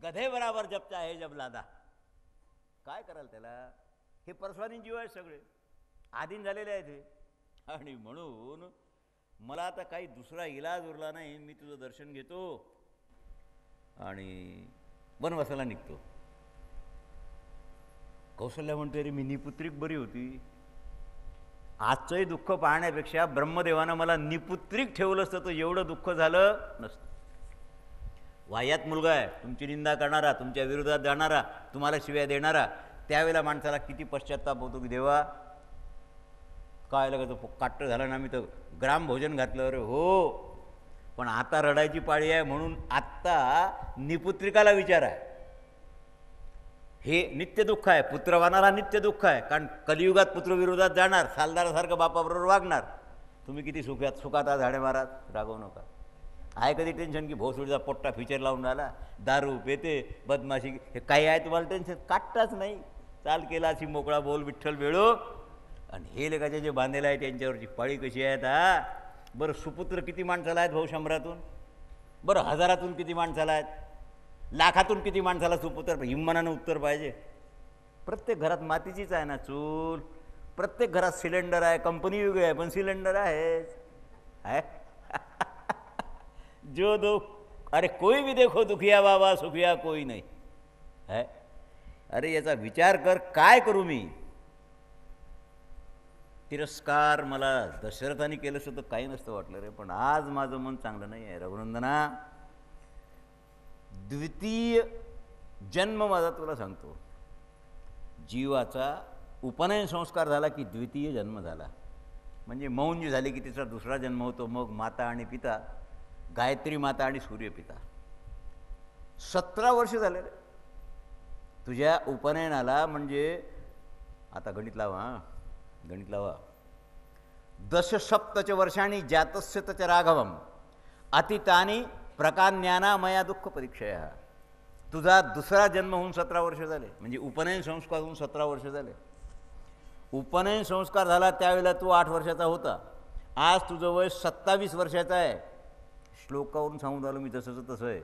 गधे बराबर जब चाहे जब लादा. काय कराल त्याला? हे परस्वानी जीव आहे सगळे, आधीन झालेले आहेत हे. आणि म्हणून मला आता काही दुसरा इलाज उरला नाही. मी तुझं दर्शन घेतो आणि वनवासाला निघतो. कौशल्या म्हणते, रे मी निपुत्रिक बरी होती. आजचंही दुःख पाहण्यापेक्षा ब्रह्मदेवानं मला निपुत्रिक ठेवलं असतं तर एवढं दुःख झालं नसतं. वाह्यात मुलगा आहे, तुमची निंदा करणारा, तुमच्या विरोधात जाणारा, तुम्हाला शिव्या देणारा, त्यावेळेला माणसाला किती पश्चात्ताप होतो की देवा काय लगायचं, काट्ट झालं ना, मी तर ग्राम भोजन घातलं. अरे हो, पण आता रडायची पाळी आहे. म्हणून आत्ता निपुत्रिकाला विचार आहे. हे नित्य दुःख आहे, पुत्रवानाला नित्य दुःख आहे. कारण कलियुगात पुत्र विरोधात जाणार, सालदारासारखं बापाबरोबर वागणार. तुम्ही किती सुखात झाडे मारात, रागवू नका. आहे कधी टेन्शन की भोसडीचा पोट्टा फीचर लावून राहिला, दारू पेते, बदमाशी, हे काही आहे तुम्हाला टेन्शन? काटताच नाही. चाल केला अशी मोकळा बोल विठ्ठल वेळो. आणि हे लेखाचे जे बांधलेलं आहे त्यांच्यावरची पाळी कशी आहेत. हा बरं, सुपुत्र किती माणसाला आहेत भाऊ? 100तून. बरं, 1000तून किती माणसाला आहेत? लाखातून किती माणसाला सुपुत्र? हिम्मनानं उत्तर पाहिजे. प्रत्येक घरात मातीचीच आहे ना चूल. प्रत्येक घरात सिलेंडर आहे, कंपनी वेगळी आहे पण सिलेंडर आहे. जो दो अरे कोई भी देखो दुखिया बाबा, सुखिया कोई नहीं है. अरे याचा विचार कर, काय करू मी? तिरस्कार मला दशरथाने केलं असतं तर काही नसतं वाटलं रे. पण आज माझं मन चांगलं नाही आहे रघुनंदना. द्वितीय जन्म माझा तुला सांगतो. जीवाचा उपनयन संस्कार झाला की द्वितीय जन्म झाला. म्हणजे मौंज झाली की तिचा दुसरा जन्म होतो. मग माता आणि पिता, गायत्री माता आणि सूर्यपिता. 17 वर्ष झाले रे तुझ्या उपनयनाला. म्हणजे आता गणित लावा, गणित लावा. दशसप्तच वर्षांनी जातस्य तच राघवम अतितानी प्रकाज्ञाना मया दुःख परीक्षया. तुझा दुसरा जन्म होऊन 17 वर्ष झाले. म्हणजे उपनयन संस्कार होऊन 17 वर्ष झाले. उपनयन संस्कार झाला त्यावेळेला तू 8 वर्षाचा होता. आज तुझं वय 27 वर्षाचं आहे. श्लोकावरून सांगून आलो मी, तसंच तसं आहे.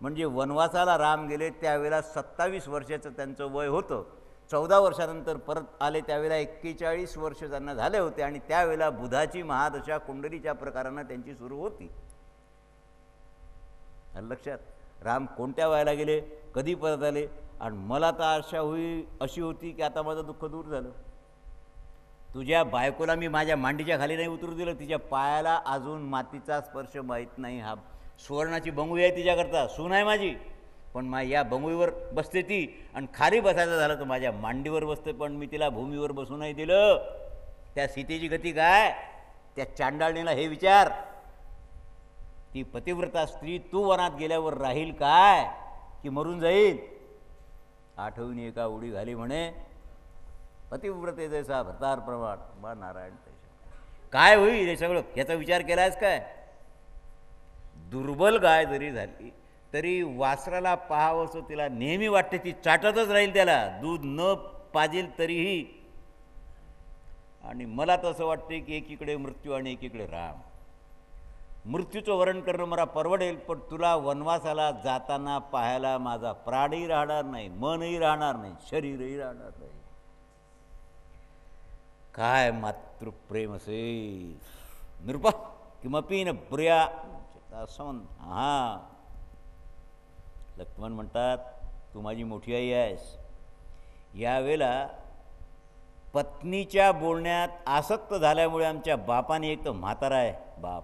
म्हणजे वनवासाला राम गेले त्यावेळेला 27 वर्षाचं त्यांचं वय होतं. 14 वर्षानंतर परत आले त्यावेळेला 41 वर्ष त्यांना झाले होते. आणि त्यावेळेला बुधाची महादशा कुंडलीच्या प्रकारानं त्यांची सुरू होती. लक्षात, राम कोणत्या वयाला गेले, कधी परत आले. आणि मला तर आशा अशी होती की आता माझं दुःख दूर झालं. तुझ्या बायकोला मी माझ्या मांडीच्या खाली नाही उतरू दिलं. तिच्या पायाला अजून मातीचा स्पर्श माहीत नाही. हा सुवर्णाची बंगुई आहे तिच्याकरता, सून आहे माझी. पण या बंगुईवर बसते ती. आणि खाली बसायचं झालं तर माझ्या मांडीवर बसते. पण मी तिला भूमीवर बसू नाही दिलं. त्या सीतेची गती काय? त्या चांडाळणीला हे विचार, ती पतिव्रता स्त्री तू वनात गेल्यावर राहील काय की मरून जाईल? आठवून एका उडी घाली म्हणे, पतिव्रते जैसा भरतार प्रमाण बा नारायण तैसा. काय होईल हे सगळं याचा विचार केलायस काय? दुर्बल गाय जरी झाली तरी वासराला पाहावंसं तिला नेहमी वाटते, ती चाटतच राहील त्याला, दूध न पाजेल तरीही. आणि मला तसं वाटते की एकीकडे मृत्यू आणि एकीकडे राम. मृत्यूचं वर्ण करणं मला परवडेल, पण तुला वनवासाला जाताना पाहायला माझा प्राणही राहणार नाही, मनही राहणार नाही, शरीरही राहणार नाही. काय मातृप्रेम असेल. नृपा किमपी न प्रिया असं. हां, लक्ष्मण म्हणतात तू माझी मोठी आई आहेस. यावेळेला पत्नीच्या बोलण्यात आसक्त झाल्यामुळे आमच्या बापाने, एक तर म्हातारा आहे बाप,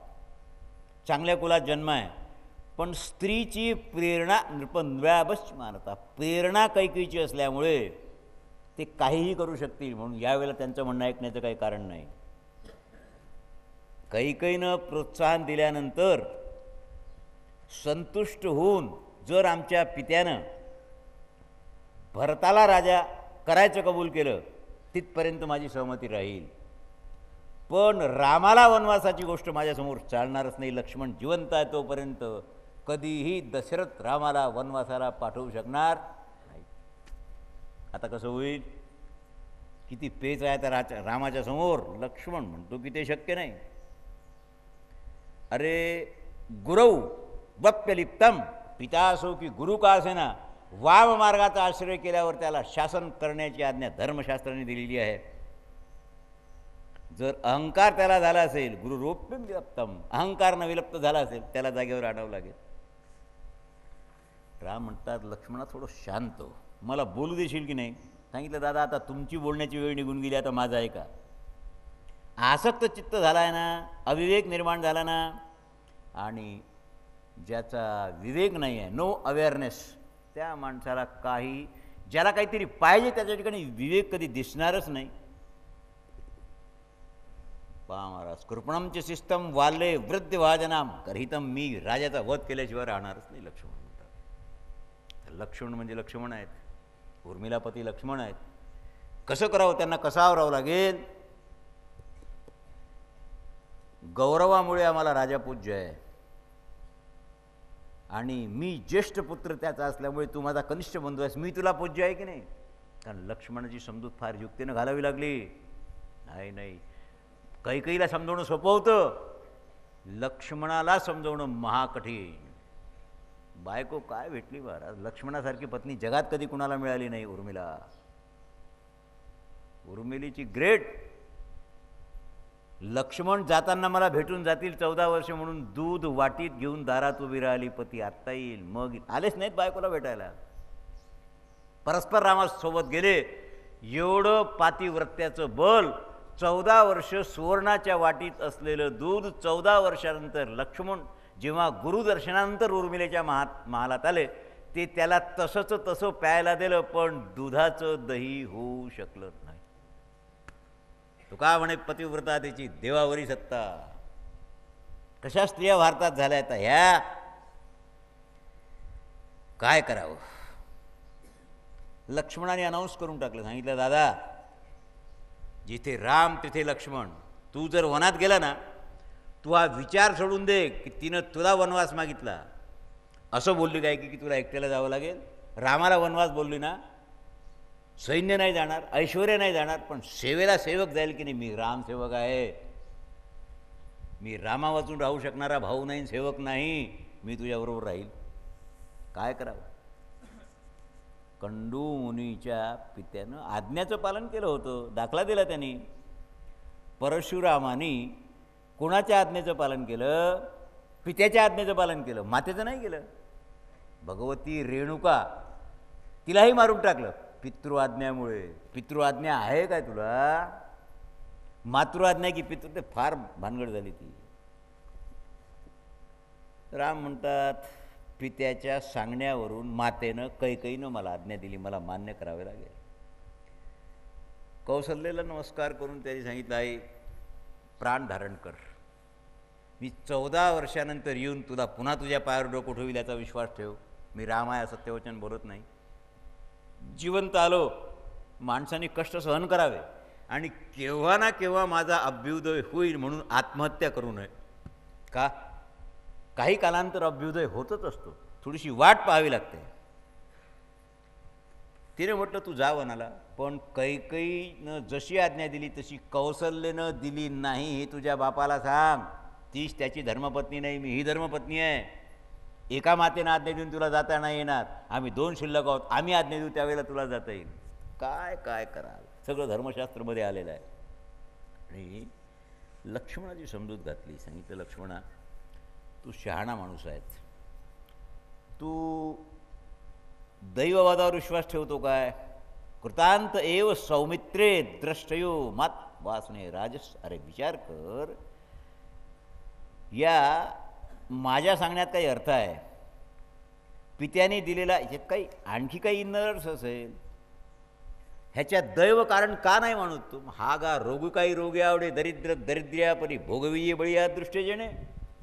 चांगल्या कुलात जन्म आहे, पण स्त्रीची प्रेरणा नृपन्व्याबच मानता, प्रेरणा कैकेयीची असल्यामुळे ते काहीही करू शकतील. म्हणून यावेळेला त्यांचं म्हणणं ऐकण्याचं काही कारण नाही. कैकेयीनं प्रोत्साहन दिल्यानंतर संतुष्ट होऊन जर आमच्या पित्यानं भरताला राजा करायचं कबूल केलं तिथपर्यंत माझी सहमती राहील. पण रामाला वनवासाची गोष्ट माझ्यासमोर चालणारच नाही. लक्ष्मण जिवंत आहे तोपर्यंत कधीही दशरथ रामाला वनवासाला पाठवू शकणार नाही. आता कसं होईल? किती पेच आहे त्या रामाच्या समोर. लक्ष्मण म्हणतो की ते शक्य नाही. अरे गुरौ वप्यलिप्तम, पिता असो की गुरु का असेना, वाम मार्गाचा आश्रय केल्यावर त्याला शासन करण्याची आज्ञा धर्मशास्त्राने दिलेली आहे. जर अहंकार त्याला झाला असेल, गुरुरूपम विलप्तम, अहंकार न विलप्त झाला असेल, त्याला जागेवर आणावं लागेल. राम म्हणतात, लक्ष्मणा थोडं शांत हो, मला बोलू देशील की नाही. सांगितलं, दादा आता तुमची बोलण्याची वेळ निघून गेली, आता माझा आहे का. आसक्त चित्त झाला आहे ना, अविवेक निर्माण झाला ना, आणि ज्याचा विवेक नाही आहे, नो अवेअरनेस, त्या माणसाला काही, ज्याला काहीतरी पाहिजे त्याच्या ठिकाणी विवेक कधी दिसणारच नाही. पहा महाराज, कृपणमचे सिस्तम वाले वृद्ध वाजनाम करहितम, मी राजाचा वध केल्याशिवाय राहणारच नाही, लक्ष्मण म्हणतात. लक्ष्मण म्हणजे लक्ष्मण आहेत, उर्मिलापती लक्ष्मण आहेत. कसं करावं, त्यांना कसं आवरावं लागेल. गौरवामुळे आम्हाला राजा पूज्य आहे, आणि मी ज्येष्ठ पुत्र त्याचा असल्यामुळे तू माझा कनिष्ठ बंधू आहेस, मी तुला पूज्य आहे की नाही. कारण लक्ष्मणाची समजूत फार युक्तीनं घालावी लागली. नाही, कैकेयीला समजवणं सोपं होतं, लक्ष्मणाला समजवणं महाकठीण. बायको काय भेटली महाराज, लक्ष्मणासारखी पत्नी जगात कधी कुणाला मिळाली नाही. उर्मिलीची ग्रेट. लक्ष्मण जाताना मला भेटून जातील 14 वर्ष म्हणून दूध वाटीत घेऊन दारात उभी राहिली, पती आत्ता येईल मग आलेच नाहीत बायकोला भेटायला. परस्पर रामासोबत गेले. एवढं पातिव्रत्याचं बल, 14 वर्ष सुवर्णाच्या वाटीत असलेलं दूध 14 वर्षानंतर लक्ष्मण जेव्हा गुरुदर्शनानंतर उर्मिलेच्या महालात आले, ते त्याला तसं प्यायला दिलं, पण दुधाचं दही होऊ शकलं नाही. तुका म्हणे पतिव्रता त्याची देवावरी सत्ता. कशा स्त्रिया भारतात झाल्या आहेत ह्या, काय करावं. लक्ष्मणाने अनाऊन्स करून टाकलं, सांगितलं, दादा जिथे राम तिथे लक्ष्मण. तू जर वनात गेला ना, तू हा विचार सोडून दे की तिनं तुला वनवास मागितला. असं बोलली काय की तुला एकट्याला जावं लागेल. रामाला वनवास बोलली ना, सैन्य नाही जाणार, ऐश्वर्य नाही जाणार, पण सेवेला सेवक जाईल की नाही. मी रामसेवक आहे, मी रामा वाचून राहू शकणारा भाऊ नाही, सेवक नाही, मी तुझ्याबरोबर राहील. काय करावं. कंडू मुनीच्या पित्यानं आज्ञेचं पालन केलं होतं, दाखला दिला त्यांनी. परशुरामानी कोणाच्या आज्ञेचं पालन केलं, पित्याच्या आज्ञेचं पालन केलं, मातेचं नाही केलं. भगवती रेणुका, तिलाही मारून टाकलं पितृआज्ञामुळे. पितृआज्ञा आहे काय तुला, मातृआज्ञा की पितृ, ते फार भानगड झाली ती. राम म्हणतात, पित्याच्या सांगण्यावरून मातेनं कैकेयीनं मला आज्ञा दिली, मला मान्य करावे लागेल. कौसल्याला नमस्कार करून त्यांनी सांगितलं, आहे प्राण धारण कर, मी 14 वर्षानंतर येऊन तुला पुन्हा तुझ्या पायावर डोकं ठेवील याचा विश्वास ठेव. मी राम आहे, सत्यवचन बोलत नाही. जिवंत आलो, माणसाने कष्ट सहन करावे, आणि केव्हा ना केव्हा माझा अभ्युदय होईल म्हणून आत्महत्या करू नये. का, काही कालांतर अभ्युदय होतच असतो, थोडीशी वाट पाहावी लागते. तिने म्हटलं तू जा वनाला, पण कैकेयीनं जशी आज्ञा दिली तशी कौसल्येनं दिली नाही हे तुझ्या बापाला सांग. तीच त्याची धर्मपत्नी नाही, मी ही धर्मपत्नी आहे. एका मातेनं आज्ञा देऊन तुला जाता नाही येणार, आम्ही 2 शिल्लक आहोत, आम्ही आज्ञा देऊ त्यावेळेला तुला जाता येईल. काय कराल, सगळं धर्मशास्त्रामध्ये आलेलं आहे. आणि लक्ष्मणाची समजूत घातली, सांगितलं, लक्ष्मणा तू शहाणा माणूस आहेस, तू दैववादावर विश्वास ठेवतो काय. कृतांत एव सौमित्रे द्रष्टयो मात वासने राजस. अरे विचार कर, या माझ्या सांगण्यात काही अर्थ आहे, पित्याने दिलेला ह्याच्यात काही आणखी काही इन्नर्स असेल, ह्याच्यात दैव कारण का नाही म्हणत तू. हा गा रोग काही रोगी आवडे दरिद्र दरिद्र्या परी भोगविये बळी या दृष्टीने.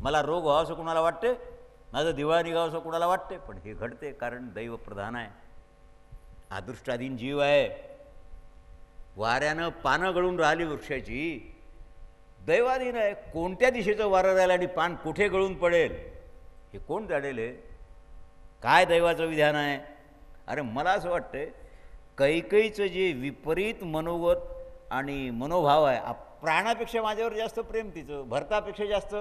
मला रोग व्हावं असं कुणाला वाटते, माझं दिवाळ निघावं असं कुणाला वाटते, पण हे घडते कारण दैव प्रधान आहे, अदृष्टाधीन जीव आहे. वाऱ्यानं पानं गळून राहिली वृक्षाची, दैवाधीन आहे. कोणत्या दिशेचं वारं राहिलं आणि पान कुठे गळून पडेल हे कोण जाणेल. काय दैवाचं विधान आहे. अरे मला असं वाटतं, कैकेयीचं जे विपरीत मनोगत आणि मनोभाव आहे, प्राणापेक्षा माझ्यावर जास्त प्रेम तिचं, भरतापेक्षा जास्त,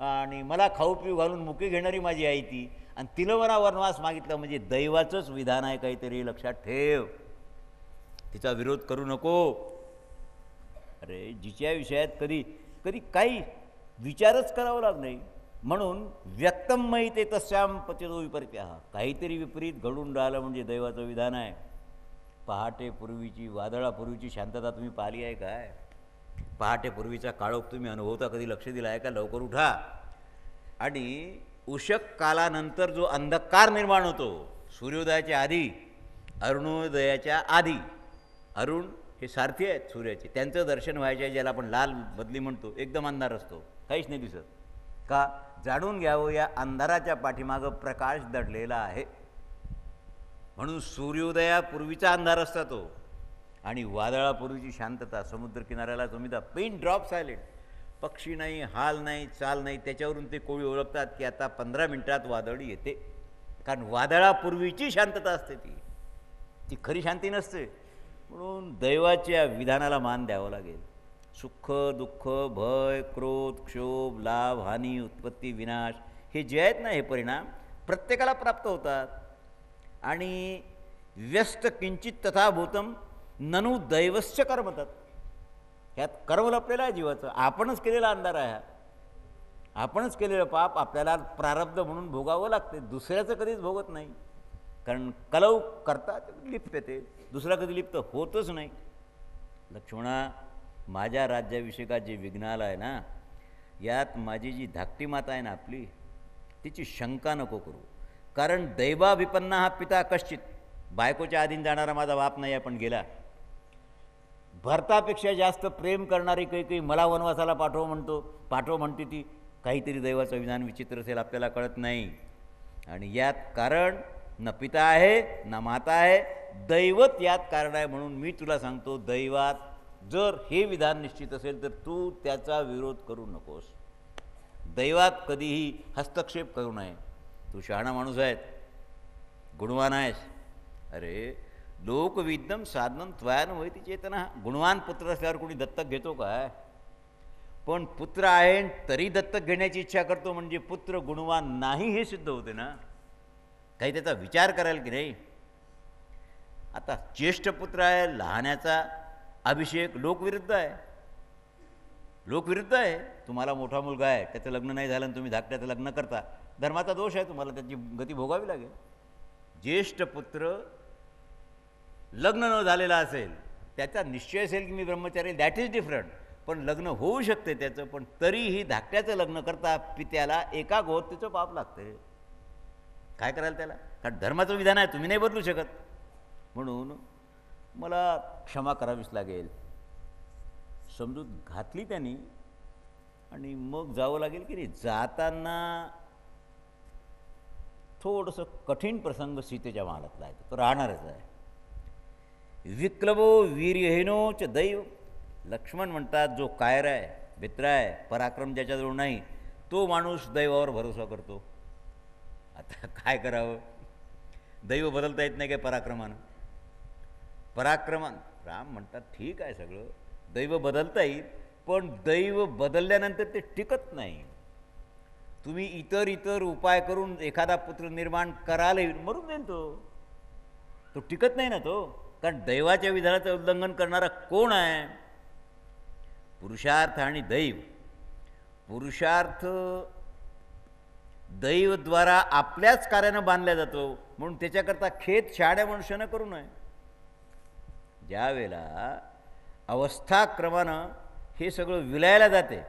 आणि मला खाऊ पिऊ घालून मुके घेणारी माझी आई ती, आणि तिनं मला वनवास मागितला म्हणजे दैवाचंच विधान आहे काहीतरी, लक्षात ठेव, तिचा विरोध करू नको. अरे जिच्या विषयात कधी कधी काही विचारच करावा लागत नाही. म्हणून व्यक्तमयी ते तस्याम पतितो विपरीत्या, काहीतरी विपरीत घडून राहिलं म्हणजे दैवाचं विधान आहे. पहाटेपूर्वीची वादळापूर्वीची शांतता तुम्ही पाहिली आहे काय? पहाटेपूर्वीचा काळोख तुम्ही अनुभवता कधी लक्ष दिलं आहे का? लवकर उठा. आणि उषक कालानंतर जो अंधकार निर्माण होतो, सूर्योदयाच्या आधी, अरुणोदयाच्या आधी, अरुण हे सारथी आहेत सूर्याचे, त्यांचं दर्शन व्हायचे आहे, ज्याला आपण लाल बदली म्हणतो. एकदम अंधार असतो, काहीच नाही दिसत. का? जाणून घ्यावं, या अंधाराच्या पाठीमागं प्रकाश दडलेला आहे. म्हणून सूर्योदयापूर्वीचा अंधार असता तो, आणि वादळापूर्वीची शांतता. समुद्रकिनाऱ्याला तुम्ही दा पिन ड्रॉप सायलेंट, पक्षी नाही, हाल नाही, चाल नाही. त्याच्यावरून ते कोळी ओळखतात की आता 15 मिनिटात वादळ येते. कारण वादळापूर्वीची शांतता असते, ती खरी शांती नसते. म्हणून दैवाच्या विधानाला मान द्यावं लागेल. सुख, दुःख, भय, क्रोध, क्षोभ, लाभ, हानी, उत्पत्ती, विनाश, हे जे आहेत ना, हे परिणाम प्रत्येकाला प्राप्त होतात. आणि व्यस्त किंचित तथाभूतम ननु दैवस्य कर्मतात, ह्यात कर्म लपलेलं आहे जीवाचं. आपणच केलेला अंधार आहे, आपणच केलेलं पाप आपल्याला प्रारब्ध म्हणून भोगावं लागते. दुसऱ्याचं कधीच भोगत नाही. कारण कलौ करता लिप्त ते, दुसरा कधी लिप्त होतच नाही. लक्ष्मणा, माझ्या राज्याभिषेकात जे विघ्न आलं आहे ना, यात माझी जी धाकटी माता आहे ना आपली, तिची शंका नको करू. कारण दैवाभिपन्ना हा पिता कश्चित, बायकोच्या आधीन जाणारा माझा बाप नाही आहे, पण गेला. भरतापेक्षा जास्त प्रेम करणारी काही मला वनवासाला पाठव म्हणते ती. काहीतरी दैवाचं विधान विचित्र असेल, आपल्याला कळत नाही. आणि यात कारण न पिता आहे न माता आहे, दैवत यात कारण आहे. म्हणून मी तुला सांगतो, दैवात जर हे विधान निश्चित असेल तर तू त्याचा विरोध करू नकोस. दैवात कधीही हस्तक्षेप करू नये. तू शहाणा माणूस आहेस, गुणवान आहेस. अरे लोकविद्यम साधनं त्वयानुभवती चेतना. गुणवान पुत्र असल्यावर कोणी दत्तक घेतो काय? पण पुत्र आहे तरी दत्तक घेण्याची इच्छा करतो म्हणजे पुत्र गुणवान नाही हे सिद्ध होते ना. काही त्याचा विचार कराल की नाही? आता ज्येष्ठ पुत्र आहे, लहानाचा अभिषेक लोकविरुद्ध आहे. लोकविरुद्ध आहे. तुम्हाला मोठा मुलगा आहे, त्याचं लग्न नाही झालं आणि तुम्ही धाकट्याचं लग्न करता, धर्माचा दोष आहे, तुम्हाला त्याची गती भोगावी लागेल. ज्येष्ठ पुत्र लग्न न झालेला असेल, त्याचा निश्चय असेल की मी ब्रह्मचारी, दॅट इज डिफरंट. पण लग्न होऊ शकते त्याचं, पण तरीही धाकट्याचं लग्न करता पित्याला एका गोहत्येचं पाप लागते. काय कराल त्याला? कारण धर्माचं विधान आहे, तुम्ही नाही बदलू शकत. म्हणून मला क्षमा करावीच लागेल. समजूत घातली त्यांनी आणि मग जावं लागेल की नाही. जाताना थोडंसं कठीण प्रसंग सीतेच्या महालातला आहे, तो राहणारच आहे. विक्लवो वीर्यहीनोच दैव. लक्ष्मण म्हणतात, जो कायर आहे, भित्र आहे, पराक्रम ज्याच्याजवळ नाही, तो माणूस दैवावर भरोसा करतो. आता काय करावं? दैव बदलता येत नाही काय पराक्रमानं? राम म्हणतात ठीक आहे सगळं, दैव बदलता येईल, पण दैव बदलल्यानंतर ते टिकत नाही. तुम्ही इतर उपाय करून एखादा पुत्र निर्माण कराल, मरून जाईल तो टिकत नाही ना तो. कारण दैवाच्या विधानाचं उल्लंघन करणारा कोण आहे? पुरुषार्थ आणि दैव. पुरुषार्थ दैवद्वारा आपल्याच कार्यानं बांधला जातो, म्हणून त्याच्याकरता खेद शहाण्या मनुष्यानं करू नये. ज्या वेळेला अवस्थाक्रमानं हे सगळं विलयाला जाते,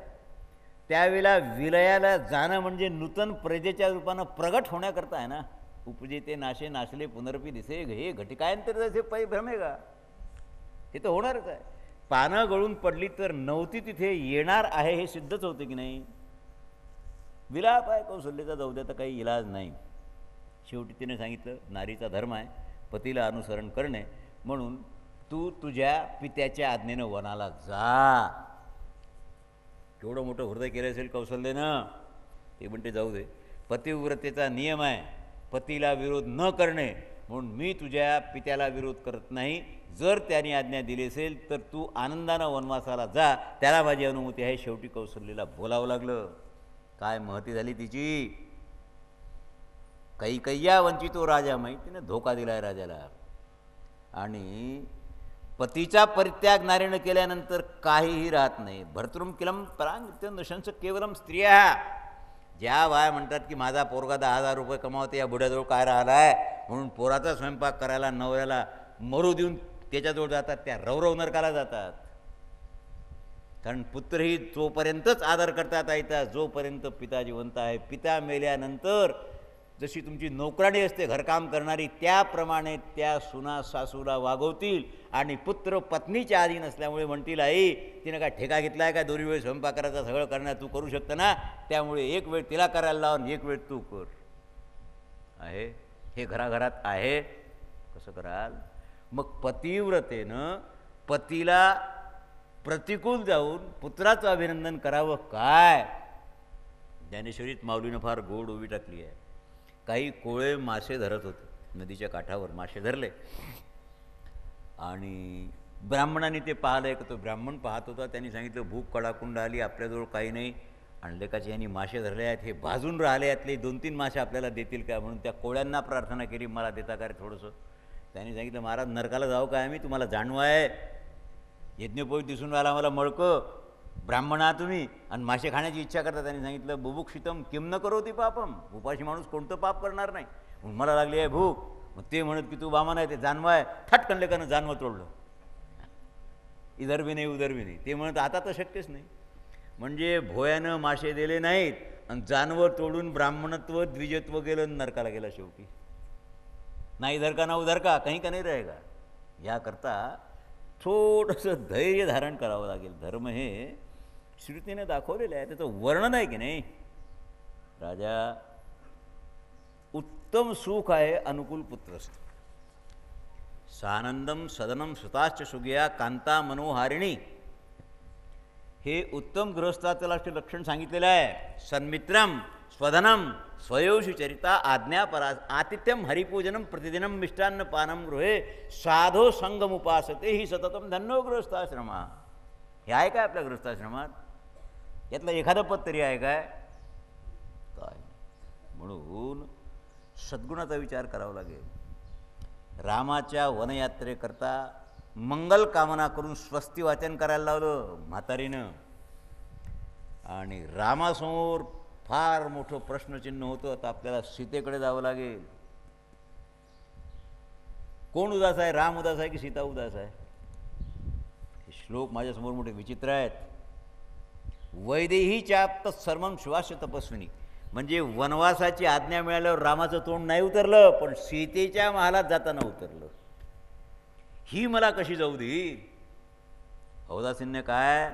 त्यावेळेला विलयाला जाणं म्हणजे नूतन प्रजेच्या रूपानं प्रगट होण्याकरता आहे ना. उपजेते नाशे नाशले पुनरपी दिसे, हे घटिकायंतर जसे पै भ्रमे का, हे तर होणारच आहे. पानं गळून पडली तर नव्हती तिथे येणार आहे हे सिद्धच होते की नाही. विलाप आहे कौशल्याचा, जाऊ द्या, तर काही इलाज नाही. शेवटी तिने सांगितलं, नारीचा धर्म आहे पतीला अनुसरण करणे, म्हणून तू तुझ्या पित्याच्या आज्ञेनं वनाला जा. केवढं मोठं हृदय केलं असेल कौशल्यानं. ते म्हणते जाऊ दे, पतिव्रतेचा नियम आहे पतीला विरोध न करणे, म्हणून मी तुझ्या पित्याला विरोध करत नाही. जर त्याने आज्ञा दिली असेल तर तू आनंदानं वनवासाला जा, त्याला माझी अनुमती आहे. शेवटी कौशल्याला बोलावं लागलं. काय महती झाली तिची. कैकय्या वंचितो राजा, माहितीनं धोका दिलाय राजाला. आणि पतीचा परित्याग नारीनं केल्यानंतर काहीही राहत नाही. भर्तृम किलम परांग नशंस केवलम स्त्रिया. ज्या बाया म्हणतात की माझा पोरगा 10,000 रुपये कमावते, या बुड्याजवळ काय राहिला आहे म्हणून पोराचा स्वयंपाक करायला नवऱ्याला मरू देऊन त्याच्याजवळ जातात, त्या रवरव नरकाला जातात. कारण पुत्रही जोपर्यंतच आदर करतात आईचा जोपर्यंत पिता जिवंत आहे. पिता मेल्यानंतर जशी तुमची नोकराणी असते घरकाम करणारी, त्याप्रमाणे त्या सुना सासूला वागवतील. आणि पुत्र पत्नीच्या अधीन असल्यामुळे म्हणतील आई तिनं काय ठेका घेतला आहे का, दोन्ही वेळ स्वयंपाक करायचा सगळं करण्यात तू करू शकतं ना, त्यामुळे एक वेळ तिला करायला लाव आणि एक वेळ तू कर. आहे हे घराघरात आहे. कसं कराल मग? पतिव्रतेनं पतीला प्रतिकूल जाऊन पुत्राचं अभिनंदन करावं काय? ज्ञानेश्वरीत माऊलीनं फार गोड ओवी टाकली आहे. काही कोळे मासे धरत होते, नदीच्या काठावर मासे धरले आणि ब्राह्मणाने ते पाहिलं. एक तो ब्राह्मण पाहत होता, त्यांनी सांगितलं भूक कडाकुंड आली, आपल्याजवळ काही नाही आणि लेकाचे यांनी मासे धरले आहेत, हे भाजून राहिले, यातले 2-3 मासे आपल्याला देतील का? म्हणून त्या कोळ्यांना प्रार्थना केली, मला देता का रे थोडंसं. त्यांनी सांगितलं महाराज नरकाला जाऊ काय आम्ही, तुम्हाला जाणवं आहे, यज्ञोपवीत दिसून राहिला मला मळकं, ब्राह्मण आहात तुम्ही आणि मासे खाण्याची इच्छा करता. त्यांनी सांगितलं बुभुक्षितम किम न करोती पापम. उपाशी माणूस कोणतं पाप करणार नाही, म्हणून मला लागली आहे भूक. मग ते म्हणत की तू बामा नाही, ते जानवं आहे. थटकन लेकानं जानवं तोडलं, इधर बी नाही उधर बी नाही. ते म्हणत आता तर शक्यच नाही. म्हणजे भोयानं मासे दिले नाहीत आणि जानवर तोडून ब्राह्मणत्व द्विजत्व गेलं, नरकाला गेला शेवटी. ना इधर का ना उधर का, कहीं का नाही रहेगा. याकरता थोडंसं धैर्य धारण करावं लागेल. धर्म हे श्रुतीने दाखवलेलं आहे, त्याचं वर्णन आहे की नाही. राजा उत्तम सुख आहे अनुकूल पुत्रस्थ, सानंदम सदनम सुताश्च सुगिया कांता मनोहारिणी. हे उत्तम गृहस्थाचं लक्षण सांगितलेलं आहे. सन्मित्रम स्वधनम स्वयोषी चरिता आज्ञापरा आतिथ्यम हरिपूजनम प्रतिदिनम मिष्टान्न पानम गृहे साधो संगम उपासते ही सततम धन्यो गृहस्थाश्रमा. हे आहे काय आपल्या गृहस्थाश्रमात? यातलं एखादं पद तरी आहे काय? काय? म्हणून सद्गुणाचा विचार करावा लागेल. रामाच्या वनयात्रेकरता मंगल कामना करून स्वस्ती वाचन करायला लावलं म्हातारीनं. आणि रामासमोर फार मोठं प्रश्नचिन्ह होतं. आता आपल्याला सीतेकडे जावं लागेल. कोण उदास आहे, राम उदास आहे की सीता उदास आहे? हे श्लोक माझ्यासमोर मोठे विचित्र आहेत. वैदेहीच्या तत्सर्वम शिवास्य तपस्विनी. म्हणजे वनवासाची आज्ञा मिळाल्यावर रामाचं तोंड नाही उतरलं, पण सीतेच्या महालात जाताना उतरलं. ही मला कशी जाऊ देईल? औदासीन्य काय?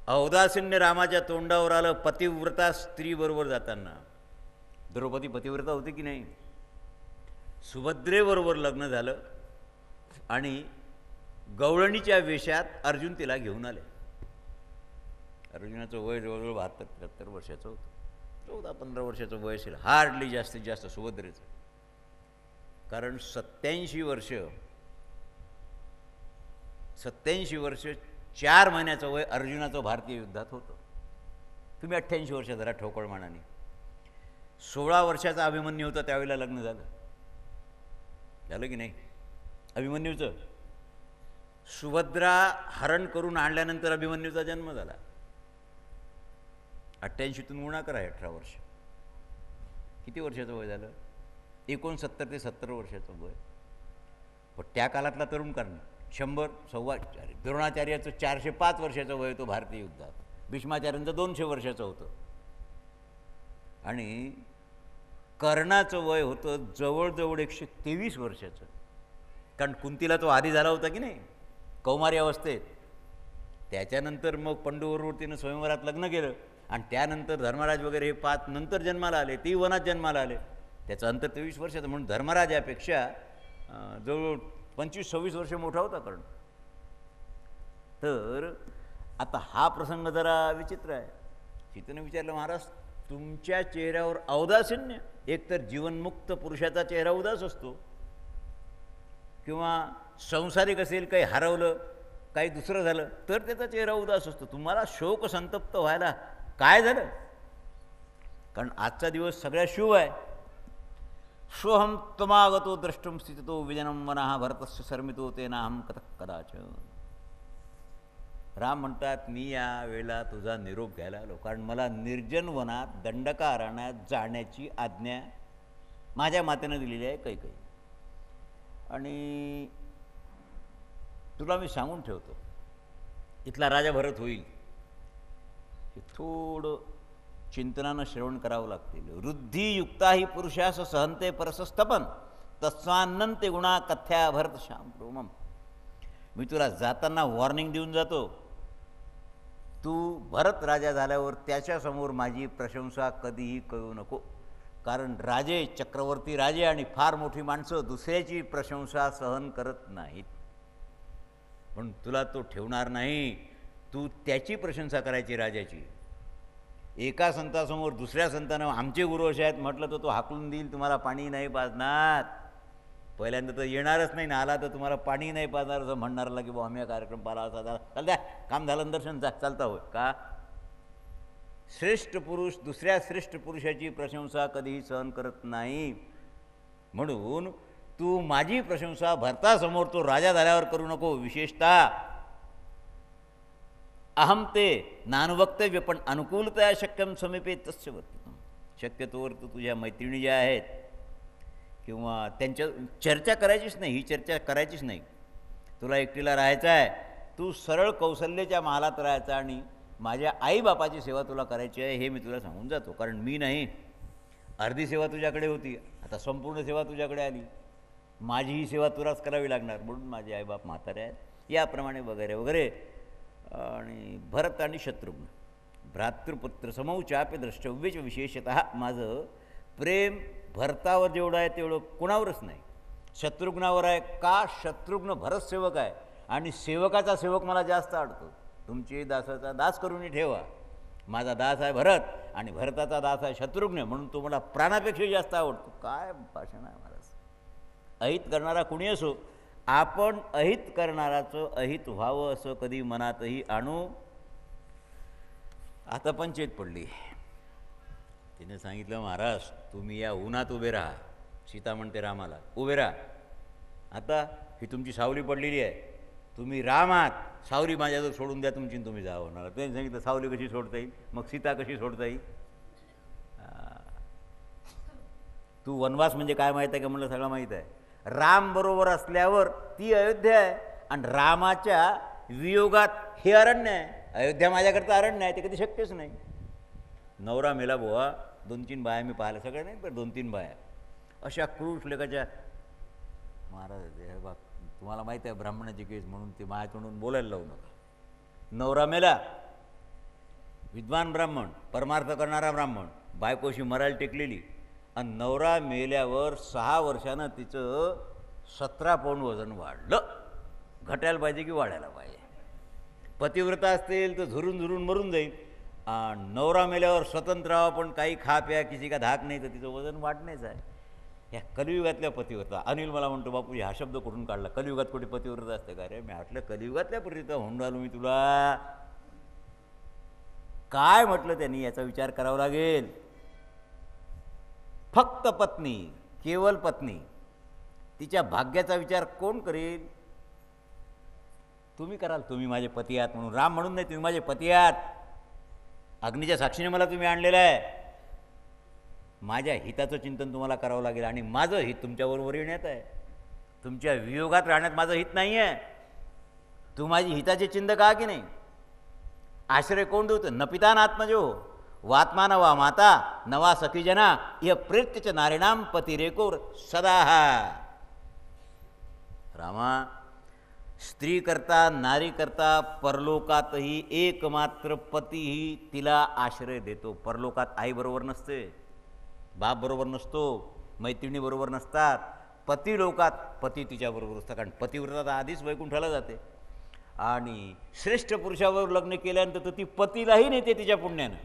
औदासीन्य रामाच्या तोंडावर आलं पतिव्रता स्त्रीबरोबर जाताना. द्रौपदी पतिव्रता होती की नाही? सुभद्रेबरोबर लग्न झालं आणि गवळणीच्या वेशात अर्जुन तिला घेऊन आले. अर्जुनाचं वय जवळजवळ 72-73 वर्षाचं होतं. 14-15 वर्षाचं वय असेल हार्डली, जास्तीत जास्त सुभद्रेचं. कारण 87 वर्ष 4 महिन्याचं वय अर्जुनाचं भारतीय युद्धात होतं. तुम्ही 88 वर्ष जरा ठोकळ मानाने. 16 वर्षाचा अभिमन्यू होता त्यावेळेला लग्न झालं की नाही अभिमन्यूचं? सुभद्रा हरण करून आणल्यानंतर अभिमन्यूचा जन्म झाला. 88तून गुणाकार आहे 18 वर्ष. किती वर्षाचं वय झालं? 69 ते 70 वर्षाचं वय. पण त्या काळातला तरुण कारण 100 सव्वा द्रोणाचार्याचं 405 वर्षाचं वय होतं भारतीय युद्धात. भीष्माचार्यांचं 200 वर्षाचं होतं. आणि कर्णाचं वय होतं जवळजवळ 123 वर्षाचं. कारण कुंतीला तो आधी झाला होता की नाही कौमारी अवस्थेत. त्याच्यानंतर मग पंडूबरोबर तिनं स्वयंवरात लग्न केलं आणि त्यानंतर धर्मराज वगैरे हे 5 नंतर जन्माला आले. ती वनात जन्माला आले. त्याचं अंतर 23 वर्षाचं. म्हणून धर्मराज यापेक्षा जवळ 25-26 वर्ष मोठा होता कर्ण. तर आता हा प्रसंग जरा विचित्र आहे. सीतेने विचारलं महाराज तुमच्या चेहऱ्यावर औदासीन्य? एकतर जीवनमुक्त पुरुषाचा चेहरा उदास असतो, किंवा संसारिक असेल, काही हरवलं, काही दुसरं झालं तर त्याचा चेहरा उदास असतो. तुम्हाला शोक संतप्त व्हायला काय झालं? कारण आजचा दिवस सगळ्यात शुभ आहे. सोहम त्वमागतो द्रष्टुम स्थितो विजनम वनः भरतस्य सर्मितो तेनाहम कदाचन. राम म्हणतात मी या वेळेला तुझा निरोप घ्यायला आलो, कारण मला निर्जन वनात दंडकारण्यात जाण्याची आज्ञा माझ्या मातेनं दिलेली आहे काही. आणि तुला मी सांगून ठेवतो, इथला राजा भरत होईल हे थोडं चिंतनानं श्रवण करावं लागतील. वृद्धियुक्ता ही पुरुषास सहंते परसस्तपन तस्वानंते गुणा कथ्या भरत श्याम प्रोमम. मी तुला जाताना वॉर्निंग देऊन जातो, तू भरत राजा झाल्यावर त्याच्यासमोर माझी प्रशंसा कधीही करू नको, कारण राजे, चक्रवर्ती राजे आणि फार मोठी माणसं दुसऱ्याची प्रशंसा सहन करत नाहीत. पण तुला तो ठेवणार नाही, तू त्याची प्रशंसा करायची राजाची. एका संतासमोर दुसऱ्या संतानं आमचे गुरु असे आहेत म्हटलं तर तो हाकलून देईल, तुम्हाला पाणी नाही पाजणार. पहिल्यांदा तर येणारच नाही ना, आला तर तुम्हाला पाणी नाही पाजणार असं म्हणणारला की बा आम्ही हा कार्यक्रम पाला असा झाला, चाल द्या काम झालं दर्शन चालता होय का. श्रेष्ठ पुरुष दुसऱ्या श्रेष्ठ पुरुषाची प्रशंसा कधीही सहन करत नाही. म्हणून तू माझी प्रशंसा भरतासमोर तो राजा झाल्यावर करू नको. विशेषतः अहम ते नानुवक्तव्य, पण अनुकूलतया शक्यम समीपे तस्य वर्तते. शक्यतोवर तू तुझ्या मैत्रिणी ज्या आहेत किंवा त्यांच्या चर्चा करायचीच नाही, ही चर्चा करायचीच नाही. तुला एकटीला राहायचं आहे, तू सरळ कौशल्याच्या महालात राहायचा आणि माझ्या आईबापाची सेवा तुला करायची आहे हे मी तुला सांगून जातो. कारण मी नाही, अर्धी सेवा तुझ्याकडे होती, आता संपूर्ण सेवा तुझ्याकडे आली, माझी ही सेवा तुलाच करावी लागणार. म्हणून माझे आईबाप म्हातारे आहेत, याप्रमाणे वगैरे वगैरे. आणि भरत आणि शत्रुघ्न भ्रातृपुत्र समौचाप्य द्रष्टव्यच. विशेषतः माझं प्रेम भरतावर जेवढं आहे तेवढं कुणावरच नाही, शत्रुघ्नावर आहे. का? शत्रुघ्न भरत सेवक आहे आणि सेवकाचा सेवक मला जास्त आवडतो. तुमची दासाचा दास करून ठेवा. माझा दास आहे भरत आणि भरताचा दास आहे शत्रुघ्न, म्हणून तो मला प्राणापेक्षा जास्त आवडतो. काय भाषण आहे महाराज. अहित करणारा कुणी असो, आपण अहित करणाराचं अहित व्हावं असं कधी मनातही आणू. आता पंचायत पडली. तिने सांगितलं महाराज तुम्ही या उन्हात उभे राहा. सीता म्हणते रामाला उभे राहा, आता ही तुमची सावली पडलेली आहे, तुम्ही रामात सावली माझ्याजवळ सोडून द्या तुमची, तुम्ही जा होणार. त्यांनी सांगितलं सावली कशी सोडता येईल, मग सीता कशी सोडता येईल. तू वनवास म्हणजे काय माहीत आहे का म्हणलं, सगळं माहीत आहे. राम बरोबर असल्यावर ती अयोध्या आहे आणि रामाच्या वियोगात हे अरण्य आहे. अयोध्या माझ्याकरता अरण्य आहे, ते कधी शक्यच नाही. नवरा मेला बुवा, 2-3 बाया मी पाहिल्या, सगळ्या नाही पण 2-3 बाया अशा क्रूर लेखाच्या. महाराज हे बा तुम्हाला माहीत आहे ब्राह्मणाची केस, म्हणून ते माया तोंडून बोलायला लावू नका. नवरा मेला, विद्वान ब्राह्मण, परमार्थ करणारा ब्राह्मण, बायकोशी मरायला टेकलेली, आणि नवरा मेल्यावर 6 वर्षानं तिचं 17 पौंड वजन वाढलं. घटायला पाहिजे की वाढायला पाहिजे. पतिव्रता असतील तर झुरून झुरून मरून जाईल. नवरा मेल्यावर स्वतंत्र राहावं, पण काही खा प्या किसी का धाक नाही, तर तिचं वजन वाढण्याचं आहे. ह्या कलियुगातल्या पतिव्रता. अनिल मला म्हणतो बापू हा शब्द कुठून काढला, कलियुगात कुठे पतिव्रता असते का रे. मी म्हटलं कलियुगातल्या पतिव्रता होऊन राहिलो मी तुला. काय म्हटलं त्यांनी याचा विचार करावा लागेल. फक्त पत्नी, केवल पत्नी, तिच्या भाग्याचा विचार कोण करेल. तुम्ही कराल, तुम्ही माझे पती आहात म्हणून. राम म्हणून नाही, तुम्ही माझे पती आहात. अग्नीच्या साक्षीने मला तुम्ही आणलेलं आहे. माझ्या हिताचं चिंतन तुम्हाला करावं लागेल आणि माझं हित तुमच्याबरोबर येण्यात आहे. तुमच्या वियोगात राहण्यात माझं हित नाही आहे. तू माझी हिताचे चिंतक का की नाही. आश्रय कोण देतं. न पिता नात्मजो वात्मा न वा माता नवा सखीजना इह प्रेत्यच नारिणाम पतिरेकोर सदा. रामा, स्त्री करता नारी करता परलोकातही एकमात्र पतीही तिला आश्रय देतो. परलोकात आईबरोबर नसते, बाप बरोबर नसतो, मैत्रिणीबरोबर नसतात. पती लोकात पती तिच्याबरोबर असतात, कारण पतिव्रता आधीच वैकुंठाला जाते. आणि श्रेष्ठ पुरुषावर लग्न केल्यानंतर ती पतीलाही नेते तिच्या पुण्यानं.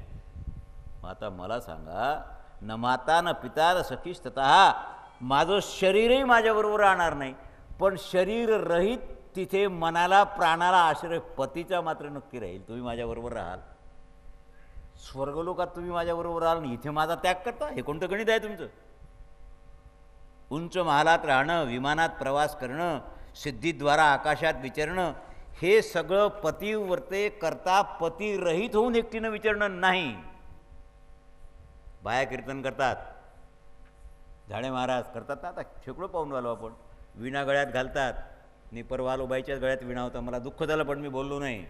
आता मला सांगा, न माता न पिता न सखीस्ततः माझं शरीरही माझ्याबरोबर राहणार नाही, पण शरीर रहित तिथे मनाला प्राणाला आश्रय पतीचा मात्र नक्की राहील. तुम्ही माझ्याबरोबर राहाल. स्वर्गलोकात तुम्ही माझ्याबरोबर राहाल, इथे माझा त्याग करता. हे कोणतं गणित आहे तुमचं. उंच महालात राहणं, विमानात प्रवास करणं, सिद्धीद्वारा आकाशात विचरणं, हे सगळं पतिव्रते करता पतिरहित होऊन एकटीनं विचरणं नाही. बाया कीर्तन करतात, झाडे महाराज करतात ना, आता शेकडो पाहून आलो आपण. विणा गळ्यात घालतात. मी परवा आलो, बाईच्याच गळ्यात विणा होता, मला दुःख झालं पण मी बोललो नाही.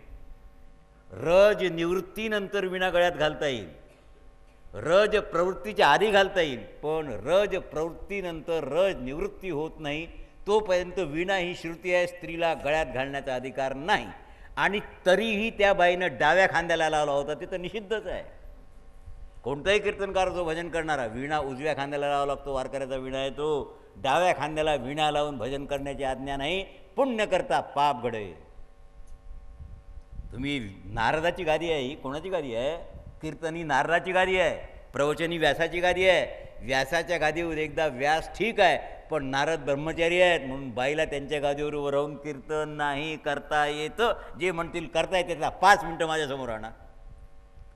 रज निवृत्तीनंतर विणा गळ्यात घालता येईल, रज प्रवृत्तीच्या आधी घालता येईल, पण रज प्रवृत्तीनंतर रज निवृत्ती होत नाही तोपर्यंत विणा ही श्रुती आहे, स्त्रीला गळ्यात घालण्याचा अधिकार नाही. आणि तरीही त्या बाईनं डाव्या खांद्याला लावला होता, ते तर निषिद्धच आहे. कोणताही कीर्तनकार जो भजन करणारा, विणा उजव्या खांद्याला लावा लागतो, वारकऱ्याचा विणा आहे तो, डाव्या खांद्याला विणा लावून भजन करण्याची आज्ञा नाही. पुण्य करता पाप घडे. तुम्ही नारदाची गादी आहे, ही कोणाची गादी आहे? कीर्तनी नारदाची गादी आहे, प्रवचनी व्यासाची गादी आहे. व्यासाच्या गादीवर एकदा व्यास ठीक आहे, पण नारद ब्रह्मचारी आहेत म्हणून बाईला त्यांच्या गादीवर उभं राहून कीर्तन नाही करता येतं. जे म्हणतील करता येते त्याला 5 मिनटं माझ्यासमोर आणा,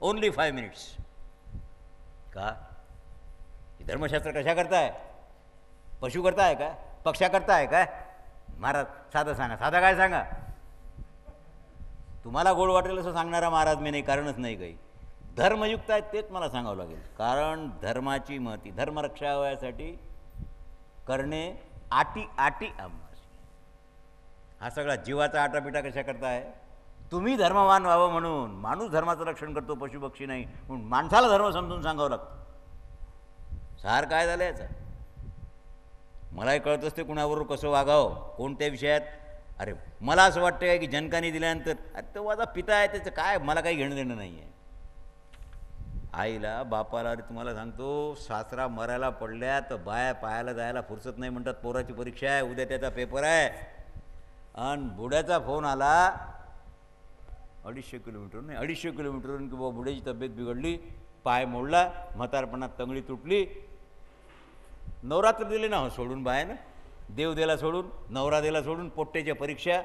ओनली 5 मिनिट्स. का? धर्मशास्त्र कशा करताय? पशु करताय का? पक्षा करताय काय? महाराज साधं सांगा, साधा काय सांगा. तुम्हाला गोड वाटेल असं सांगणारा महाराज मी नाही, कारणच नाही काही. धर्मयुक्त आहेत तेच मला सांगावं लागेल, कारण धर्माची महती, धर्मरक्षा व्हायसाठी करणे आटी आटी आम्हास. हा सगळा जीवाचा आटापिटा कशा करताय? तुम्ही धर्मवान व्हावं म्हणून. माणूस धर्माचं रक्षण करतो, पशुपक्षी नाही, म्हणून माणसाला धर्म समजून सांगावं लागतं. सार काय झालं याचं? मलाही कळत असते कुणाबरोबर कसं वागावं, कोणत्या विषयात. अरे मला असं वाटतं आहे की जनकाने दिल्यानंतर अरे तो माझा पिता आहे, त्याचं काय मला काही घेणं देणं नाही आहे. आईला बापाला, अरे तुम्हाला सांगतो, सासरा मरायला पडल्या तर बाया पाहायला जायला फुरसत नाही म्हणतात. पोराची परीक्षा आहे, उद्या त्याचा पेपर आहे, आणि बुड्याचा फोन आला 250 किलोमीटर नाही 250 किलोमीटरवरून की बाबा बुड्याची तब्येत बिघडली, पाय मोडला, म्हातारपणात तंगडी तुटली. नवरात्र दिले ना सोडून बायानं, देव दिला सोडून, नवरा दिला सोडून, पोट्ट्याच्या परीक्षा,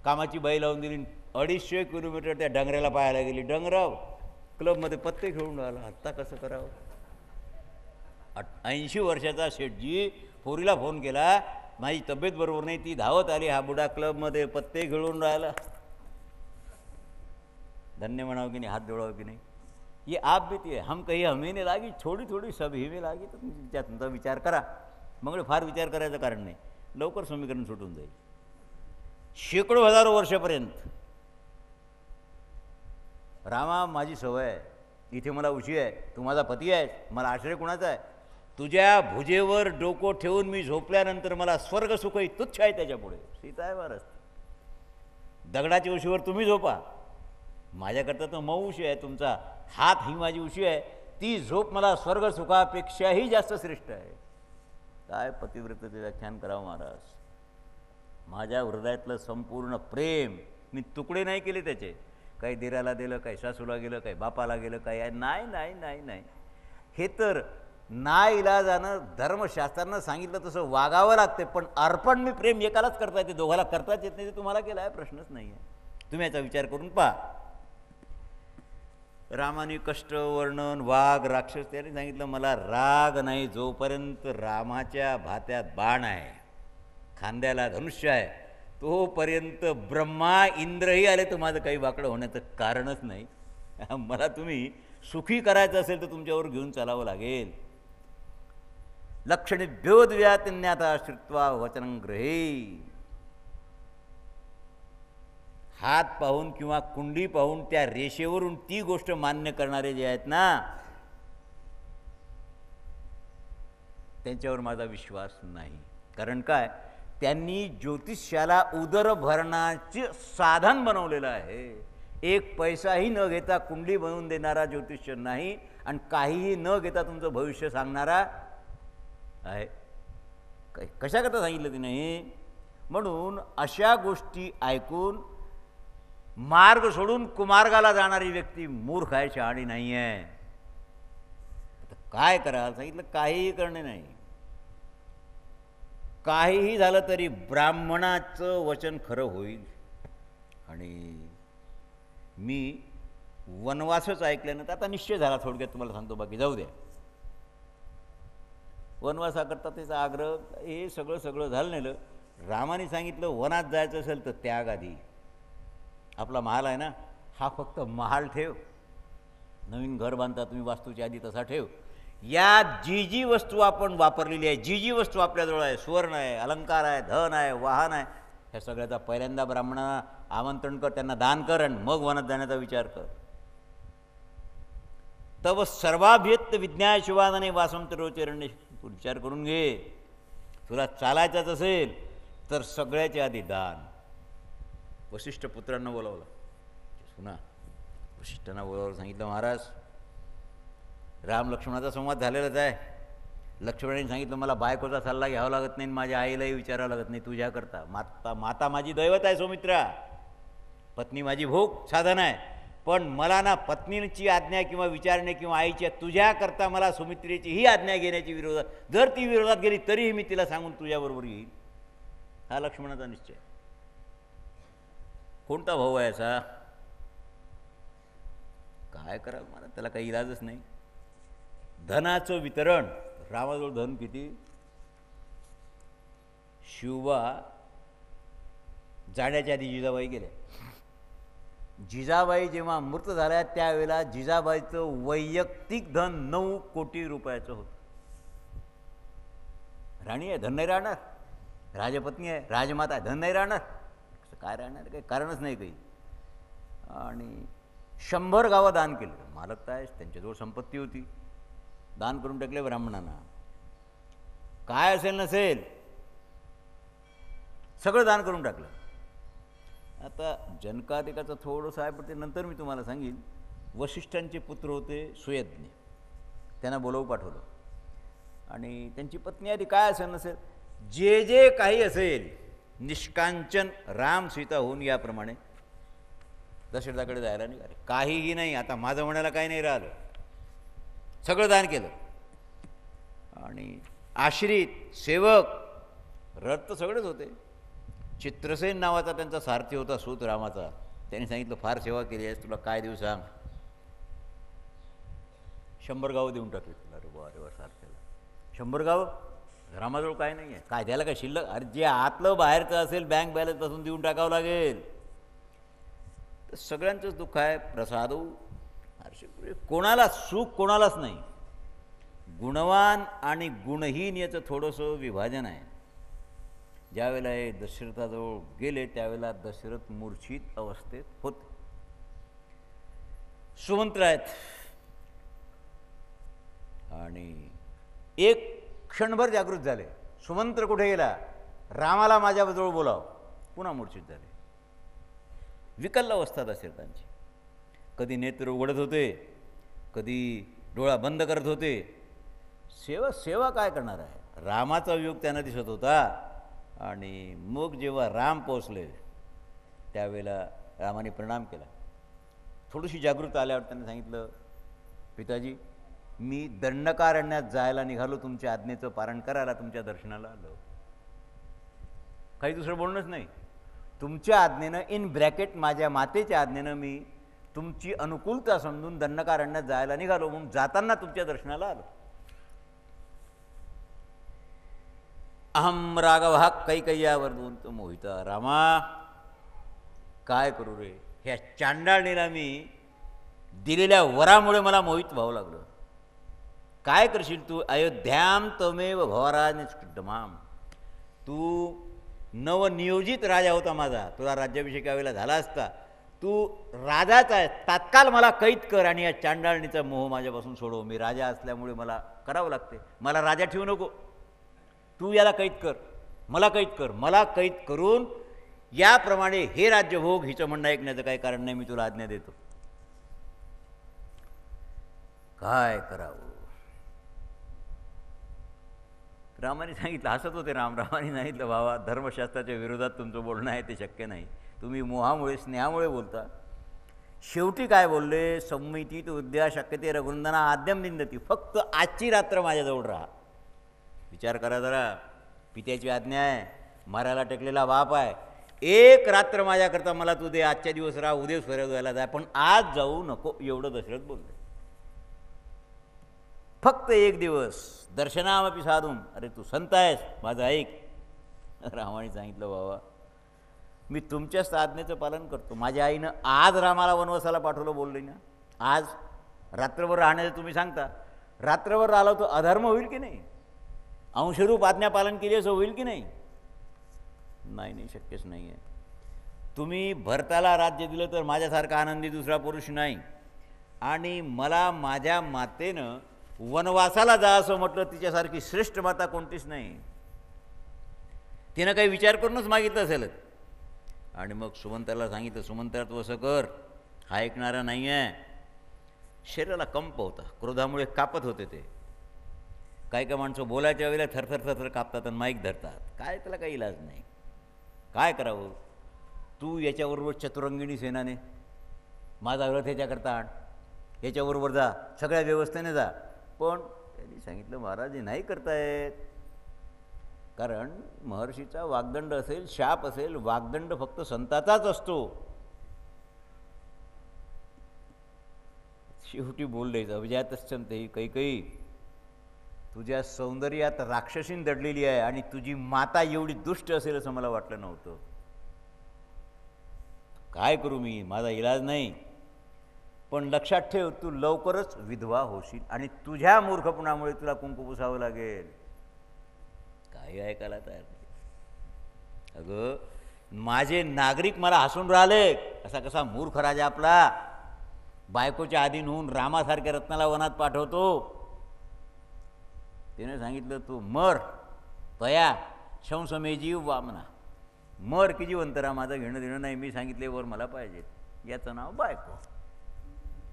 कामाची बाई लावून दिली. 250 किलोमीटर त्या डंगऱ्याला पाहायला गेली. डंगराव क्लबमध्ये पत्ते खेळून राहिला. आत्ता कसं करावं? 80 वर्षाचा शेठजी पोरीला फोन केला, माझी तब्येत बरोबर नाही, ती धावत आली, हा बुडा क्लबमध्ये पत्ते खेळून राहिला. धन्य म्हणावं की नाही, हात जोडावं की नाही? ये आप बीती है, हम कहीं हमें नहीं लागी, थोडी थोडी सब ही में लागी. तर तुमचा विचार करा. मग फार विचार करायचं कारण नाही, लवकर समीकरण सुटून जाईल. शेकडो हजारो वर्षापर्यंत रामा माझी सवय आहे, इथे मला उशी आहे, तू माझा पती आहे, मला आश्रय कुणाचा आहे? तुझ्या भुजेवर डोकं ठेवून मी झोपल्यानंतर मला स्वर्ग सुखही तुच्छ आहे त्याच्यापुढे. सीता आहे महाराज, दगडाच्या उशीवर तुम्ही झोपा, माझ्याकरता तर मऊ उशी आहे, तुमचा हात ही माझी उशी आहे, ती झोप मला स्वर्ग सुखापेक्षाही जास्त श्रेष्ठ आहे. काय पतिव्रतेचे व्याख्यान करावं महाराज. माझ्या हृदयातलं संपूर्ण प्रेम मी तुकडे नाही केले त्याचे. काही दिराला दिलं, काही सासूला गेलं, काही बापाला गेलं, काही नाही नाही नाही नाही. हे तर नाईलाजानं धर्मशास्त्रानं सांगितलं तसं वागावं लागते. पण अर्पण मी प्रेम एकालाच करता येते, दोघाला करताच येत नाही. ते तुम्हाला केलं आहे, प्रश्नच नाही आहे. तुम्ही याचा विचार करून पहा. रामाने कष्ट वर्णन, वाघ, राक्षस, त्याने सांगितलं मला राग नाही जोपर्यंत रामाच्या भात्यात बाण आहे, खांद्याला धनुष्य आहे, तोपर्यंत ब्रह्मा इंद्रही आले तर माझं काही वाकडं होण्याचं कारणच नाही. मला तुम्ही सुखी करायचं असेल तर तुमच्यावर घेऊन चालावं लागेल. लक्षणेभ्योद्व्यातन्याथा श्रुत्वा वचनं गृहे. हात पाहून किंवा कुंडी पाहून त्या रेषेवरून ती गोष्ट मान्य करणारे जे आहेत ना, त्यांच्यावर माझा विश्वास नाही. कारण काय, त्यांनी ज्योतिष्याला उदरभरणाचे साधन बनवलेलं आहे. एक पैसाही न घेता कुंडी बनवून देणारा ज्योतिष्य नाही, आणि काहीही न घेता तुमचं भविष्य सांगणारा आहे. कशाकरता सांगितलं ती नाही? म्हणून अशा गोष्टी ऐकून मार्ग सोडून कुमार्गाला जाणारी व्यक्ती मूर्ख आहे, शहाणी नाही आहे. काय कराल सांगितलं? काहीही करणे नाही. काहीही झालं तरी ब्राह्मणाचं वचन खरं होईल. आणि मी वनवासच ऐकल्यानंतर आता निश्चय झाला, थोडक्यात तुम्हाला सांगतो, बाकी जाऊ द्या. वनवासाकरता त्याचा आग्रह, हे सगळं सगळं झालं. रामाने सांगितलं वनात जायचं असेल तर त्याग आधी. आपला महाल आहे ना, हा फक्त महाल ठेव. नवीन घर बांधता तुम्ही वास्तूच्या आधी तसा ठेव. या जी जी वस्तू आपण वापरलेली आहे, जी जी वस्तू आपल्याजवळ आहे, सुवर्ण आहे, अलंकार आहे, धन आहे, वाहन आहे, ह्या सगळ्याचा पहिल्यांदा ब्राह्मणांना आमंत्रण कर, त्यांना दान कर आणि मग वनात जाण्याचा विचार कर. तव सर्वाभ्यत विज्ञा शिवानने वासंत रोचरण्य. तू विचार करून घे, तुला चालायचंच असेल तर सगळ्याच्या आधी दान. वसिष्ठ पुत्रांना बोलावलं. सुना वसिष्ठांना बोलावलं, सांगितलं महाराज राम लक्ष्मणाचा संवाद झालेलाच आहे. लक्ष्मणाने सांगितलं मला बायकोचा सल्ला घ्यावा लागत नाही, माझ्या आईलाही विचारावं लागत नाही तुझ्याकरता. माता माझी दैवत आहे सौमित्रा, पत्नी माझी भोग साधन आहे. पण मला ना पत्नीची आज्ञा किंवा विचारणे किंवा आईच्या तुझ्याकरता मला सुमित्रेची ही आज्ञा घेण्याची विरोधात, जर ती विरोधात गेली तरीही मी तिला सांगून तुझ्याबरोबर येईल. हा लक्ष्मणाचा निश्चय. कोणता भाऊ आहे असा? काय करावं, मला त्याला काही इलाजच नाही. धनाचं वितरण. रामाजवळ धन किती? शिवबा जाण्याच्या आधी जिजाबाई गेल्या. जिजाबाई जेव्हा मृत झाल्या त्यावेळेला जिजाबाईचं वैयक्तिक धन 9 कोटी रुपयाचं होतं. राणी आहे, धन नाही राहणार. राजपत्नी आहे, राजमाता आहे, धन नाही राहणार. काय राहणार? काही कारणच नाही काही. आणि 100 गावं दान केलं. मालक तर आहेच, त्यांच्याजवळ संपत्ती होती, दान करून टाकले ब्राह्मणांना. काय असेल नसेल सगळं दान करून टाकलं. आता जनकाधिकाचं थोडंसं आहे, पण ते नंतर मी तुम्हाला सांगेन. वसिष्ठांचे पुत्र होते सुयज्ञ, त्यांना बोलवून पाठवलं. आणि त्यांची पत्नी आधी काय असेल नसेल, जे जे काही असेल निष्कांचन राम सीता होऊन याप्रमाणे दशरथाकडे जायला निघाले. काहीही नाही, आता माझं म्हणायला काही नाही राहिलं, सगळं दान केलं. आणि आश्रित सेवक रथ तर सगळेच होते. चित्रसेन नावाचा त्यांचा सारथी होता, सूत रामाचा. त्यांनी सांगितलं फार सेवा केली आहेस, तुला काय देऊ सांग. 100 गावं देऊन टाकली तुला. अरे वा सारथ्याला 100 गावं. रामाजवळ काय नाही आहे, काय द्यायला काय शिल्लक? अरे जे आतलं बाहेरचं असेल बँक बॅलन्सपासून देऊन टाकावं लागेल. तर सगळ्यांचंच दुःख आहे. प्रसादो कोणाला सुख कोणालाच नाही. गुणवान आणि गुणहीन याचं थोडंसं विभाजन आहे. ज्यावेळेला हे दशरथाजवळ गेले त्यावेळेला दशरथ मूर्छित अवस्थेत होते. सुमंत्र आहेत आणि एक क्षणभर जागृत झाले. सुमंत्र कुठे गेला? रामाला माझ्याजवळ बोलाव. पुन्हा मूर्छित झाले. विकल्प अवस्था दशरथांची. कधी नेत्र उघडत होते, कधी डोळा बंद करत होते. सेवा काय करणार आहे? रामाचा वियोग त्यांना दिसत होता. आणि मग जेव्हा राम पोचले त्यावेळेला रामाने प्रणाम केला. थोडीशी जागृत आल्यावर त्यांनी सांगितलं, पिताजी मी दंडकारण्यात जायला निघालो, तुमच्या आज्ञेचं पारण करायला तुमच्या दर्शनाला आलो. काही दुसरं बोलणंच नाही. तुमच्या आज्ञेनं इन ब्रॅकेट माझ्या मातेच्या आज्ञेनं मी तुमची अनुकूलता समजून दंडकारण्यात जायला निघालो, म्हणून जाताना तुमच्या दर्शनाला आलो. अहम राघव कैकय्यावर दोन तो मोहिता. रामा काय करू रे, ह्या चांडाळणीला मी दिलेल्या वरामुळे मला मोहित व्हावं लागलं. काय करशील तू? अयोध्याम तमेव भवराज निष्कृतमाम. तू नवनियोजित राजा होता माझा, तुला राज्याभिषेक यावेळेला झाला असता. तू राजाच आहे, तात्काळ मला कैद कर आणि या चांडाळणीचा मोह माझ्यापासून सोडव. मी राजा असल्यामुळे मला करावं लागते. मला राजा ठेवू नको. तू याला कैद कर, मला कैद कर. मला कैद करून याप्रमाणे हे राज्यभोग हिचं म्हणणं ऐकण्याचं काही कारण नाही, मी तुला आज्ञा देतो. काय करावं? रामाने सांगितलं. हसत होते रामाने सांगितलं, बाबा धर्मशास्त्राच्या विरोधात तुमचं बोलणं आहे ते शक्य नाही. तुम्ही मोहामुळे स्नेहामुळे बोलता. शेवटी काय बोलले? संमितीत उद्या शक्यते रघुनंदना आद्यम निंदती. फक्त आजची रात्र माझ्याजवळ राहा. विचार करा जरा. पित्याची आज्ञा आहे, मारायला टेकलेला बाप आहे. एक रात्र माझ्याकरता मला तू दे. आजच्या दिवस राहा, उद्या स्वर्ग जायला जाय, पण आज जाऊ नको, एवढं दशरथ बोलले. फक्त एक दिवस दर्शनामपि साधून. अरे तू संत आहेस, माझं ऐक. रामाने सांगितलं, बाबा मी तुमच्याच आज्ञेचं पालन करतो. माझ्या आईनं आज रामाला वनवासाला पाठवलं बोलले ना. आज रात्रभर राहण्याचं तुम्ही सांगता, रात्रभर राहिलो तो अधर्म होईल की नाही? अंशरूप आज्ञा पालन केली असं होईल की नाही? नाही नाही, शक्यच नाही आहे. तुम्ही भरताला राज्य दिलं तर माझ्यासारखा आनंदी दुसरा पुरुष नाही. आणि मला माझ्या मातेनं वनवासाला जा असं म्हटलं, तिच्यासारखी श्रेष्ठ माता कोणतीच नाही. तिनं काही विचार करूनच मागितलं असेल. आणि मग सुमंताला सांगितलं, सुमंता तू असं कर. हा ऐकणारा नाही आहे. शरीराला कंप होता, क्रोधामुळे कापत होते ते. काय काय माणसं बोलायच्या वेळेला थरथर थरथर कापतात आणि माईक धरतात. काय त्याला काही इलाज नाही. काय करावं? तू याच्याबरोबर चतुरंगिणी सेनाने माझा विरोध ह्याच्याकरता आण, याच्याबरोबर जा, सगळ्या व्यवस्थेने जा. पण त्यांनी सांगितलं, महाराज हे नाही करतायत. कारण महर्षीचा वाग्दंड असेल, शाप असेल, वाग्दंड फक्त संताचाच असतो. शेवटी बोलले, अभिजातश्चंते कैकई, तुझ्या सौंदर्यात राक्षसीन दडलेली आहे आणि तुझी माता एवढी दुष्ट असेल असं मला वाटलं नव्हतं. काय करू मी? माझा इलाज नाही. पण लक्षात ठेव, तू लवकरच विधवा होशील आणि तुझ्या मूर्खपणामुळे तुला कुंकू पुसावं लागेल. काही ऐकायला तयार नाही. अगं माझे नागरिक मला हसून राहिले. असा कसा मूर्ख राजा आपला बायकोच्या आधीन होऊन रामासारख्या रत्नाला वनात पाठवतो. तिने सांगितलं, तू मर तया शंसमेजी वामना. मर की जिवंतरा, माझं घेणं देणं नाही. मी सांगितले वर मला पाहिजे. याचं नाव बायको.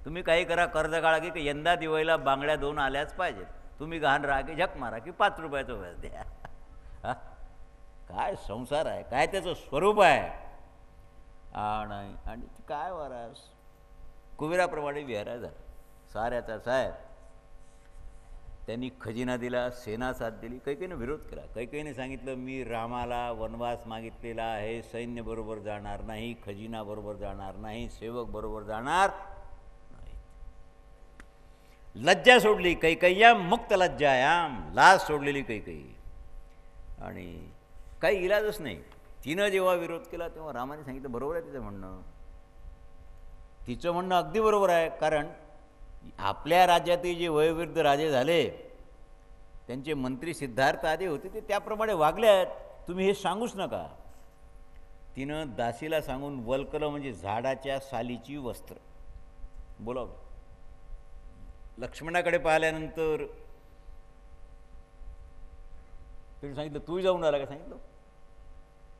तुम्ही काही करा, कर्ज काढा की यंदा दिवाळीला बांगड्या 2 आल्याच पाहिजेत. तुम्ही गहाण राहा की झक मारा की 5 रुपयाचं व्याज द्या. काय संसार आहे, काय त्याचं स्वरूप आहे. आणि काय वारास कुबेराप्रमाणे विहारा झाला साऱ्याचा साहेब. त्यांनी खजिना दिला, सेना साथ दिली. कैकेयीने विरोध केला. कैकेयीने सांगितलं, मी रामाला वनवास मागितलेला आहे, सैन्य बरोबर जाणार नाही, खजिना बरोबर जाणार नाही, सेवक बरोबर जाणार नाही. लज्जा सोडली कैकेय्याम मुक्त लज्जायाम. लाज सोडलेली कैकेयी. आणि काही इलाजच नाही. तिनं जेव्हा विरोध केला तेव्हा रामाने सांगितलं, बरोबर आहे तिचं म्हणणं. तिचं म्हणणं अगदी बरोबर आहे. कारण आपल्या राज्यातील जे वयोवृद्ध राजे झाले, त्यांचे मंत्री सिद्धार्थ आदी होते, ते त्याप्रमाणे वागले आहेत. तुम्ही हे सांगूच नका. तिनं दासीला सांगून वल्कलं म्हणजे झाडाच्या सालीची वस्त्र बोलावलं. लक्ष्मणाकडे पाहिल्यानंतर तिने सांगितलं, तूही जाऊन राहिला का? सांगितलं.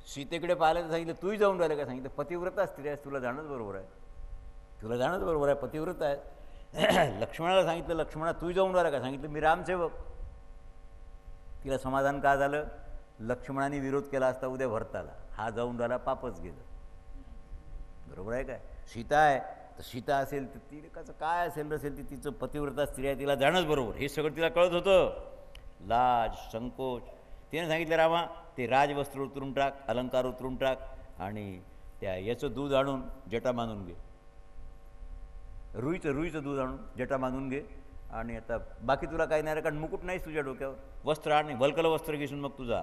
सीतेकडे पाहिलं तर सांगितलं, तूही जाऊन राहिलं का? सांगितलं. पतिव्रता स्त्री आहेस, तुला जाणंच बरोबर आहे. तुला जाणंच बरोबर आहे, पतिव्रत आहे. लक्ष्मणाला सांगितलं, लक्ष्मणा तूही जाऊन राहिला का? सांगितलं, मी रामसेवक. तिला समाधान का झालं? लक्ष्मणाने विरोध केला असता उद्या भरताला, हा जाऊन राहिला, पापच गेलं. बरोबर आहे काय? सीता आहे तर सीता असेल तर ती कसं काय असेल नसेल, ती तिचं पतिव्रता स्त्री आहे, तिला जाणंच बरोबर. हे सगळं तिला कळत होतं. लाज संकोच. तिने सांगितलं, रामा ते राजवस्त्र उतरून टाक, अलंकार उतरून टाक आणि त्या याचं दूध आणून जटा बांधून घे. रुईचं दूध आणून जटा बांधून घे. आणि आता बाकी तुला काही नाही, कारण मुकुट नाहीच तुझ्या डोक्यावर. वस्त्र आणि वल्कलं वस्त्र घेसून मग तुझा.